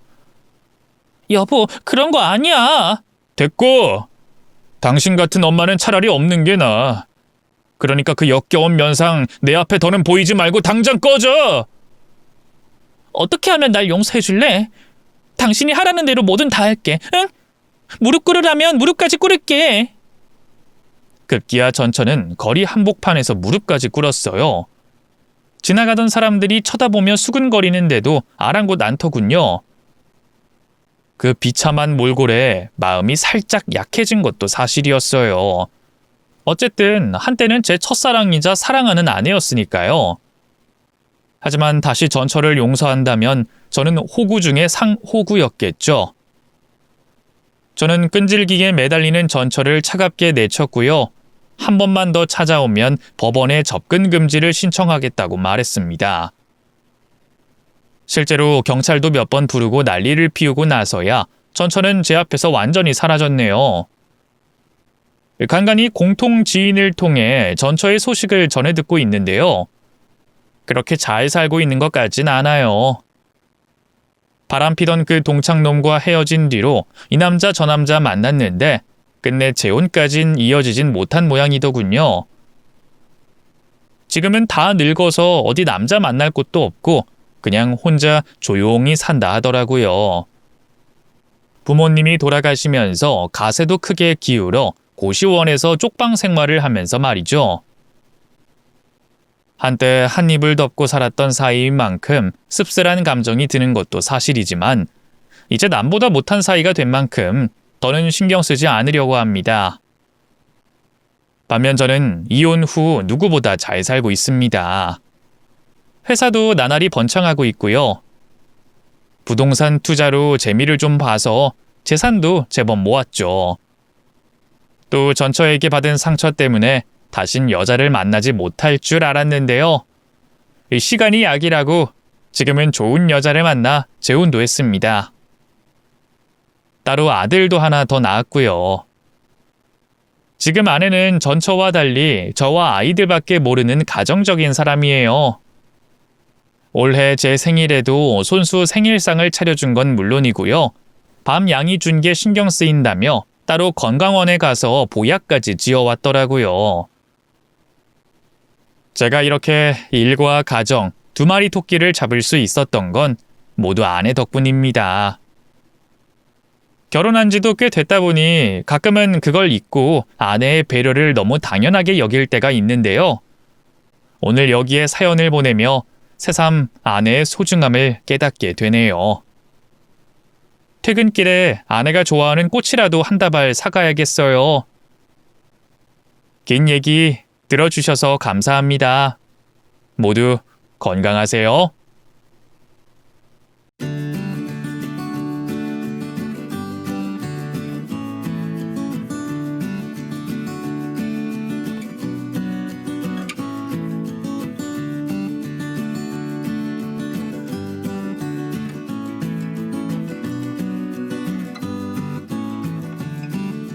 여보, 그런 거 아니야. 됐고, 당신 같은 엄마는 차라리 없는 게 나아. 그러니까 그 역겨운 면상 내 앞에 더는 보이지 말고 당장 꺼져! 어떻게 하면 날 용서해 줄래? 당신이 하라는 대로 뭐든 다 할게, 응? 무릎 꿇으라면 무릎까지 꿇을게. 급기야 전처는 거리 한복판에서 무릎까지 꿇었어요. 지나가던 사람들이 쳐다보며 수근거리는데도 아랑곳 않더군요. 그 비참한 몰골에 마음이 살짝 약해진 것도 사실이었어요. 어쨌든 한때는 제 첫사랑이자 사랑하는 아내였으니까요. 하지만 다시 전처를 용서한다면 저는 호구 중에 상호구였겠죠. 저는 끈질기게 매달리는 전처를 차갑게 내쳤고요. 한 번만 더 찾아오면 법원에 접근 금지를 신청하겠다고 말했습니다. 실제로 경찰도 몇 번 부르고 난리를 피우고 나서야 전처는 제 앞에서 완전히 사라졌네요. 간간히 공통 지인을 통해 전처의 소식을 전해 듣고 있는데요. 그렇게 잘 살고 있는 것 같진 않아요. 바람피던 그 동창놈과 헤어진 뒤로 이 남자 저 남자 만났는데 끝내 재혼까진 이어지진 못한 모양이더군요. 지금은 다 늙어서 어디 남자 만날 곳도 없고 그냥 혼자 조용히 산다 하더라고요. 부모님이 돌아가시면서 가세도 크게 기울어 고시원에서 쪽방 생활을 하면서 말이죠. 한때 한 입을 덮고 살았던 사이인 만큼 씁쓸한 감정이 드는 것도 사실이지만 이제 남보다 못한 사이가 된 만큼 더는 신경 쓰지 않으려고 합니다. 반면 저는 이혼 후 누구보다 잘 살고 있습니다. 회사도 나날이 번창하고 있고요. 부동산 투자로 재미를 좀 봐서 재산도 제법 모았죠. 또 전처에게 받은 상처 때문에 다신 여자를 만나지 못할 줄 알았는데요. 시간이 약이라고 지금은 좋은 여자를 만나 재혼도 했습니다. 따로 아들도 하나 더 낳았고요. 지금 아내는 전처와 달리 저와 아이들밖에 모르는 가정적인 사람이에요. 올해 제 생일에도 손수 생일상을 차려준 건 물론이고요. 밤 양이 준 게 신경 쓰인다며 따로 건강원에 가서 보약까지 지어왔더라고요. 제가 이렇게 일과 가정, 두 마리 토끼를 잡을 수 있었던 건 모두 아내 덕분입니다. 결혼한 지도 꽤 됐다 보니 가끔은 그걸 잊고 아내의 배려를 너무 당연하게 여길 때가 있는데요. 오늘 여기에 사연을 보내며 새삼 아내의 소중함을 깨닫게 되네요. 퇴근길에 아내가 좋아하는 꽃이라도 한 다발 사가야겠어요. 긴 얘기 들어주셔서 감사합니다. 모두 건강하세요.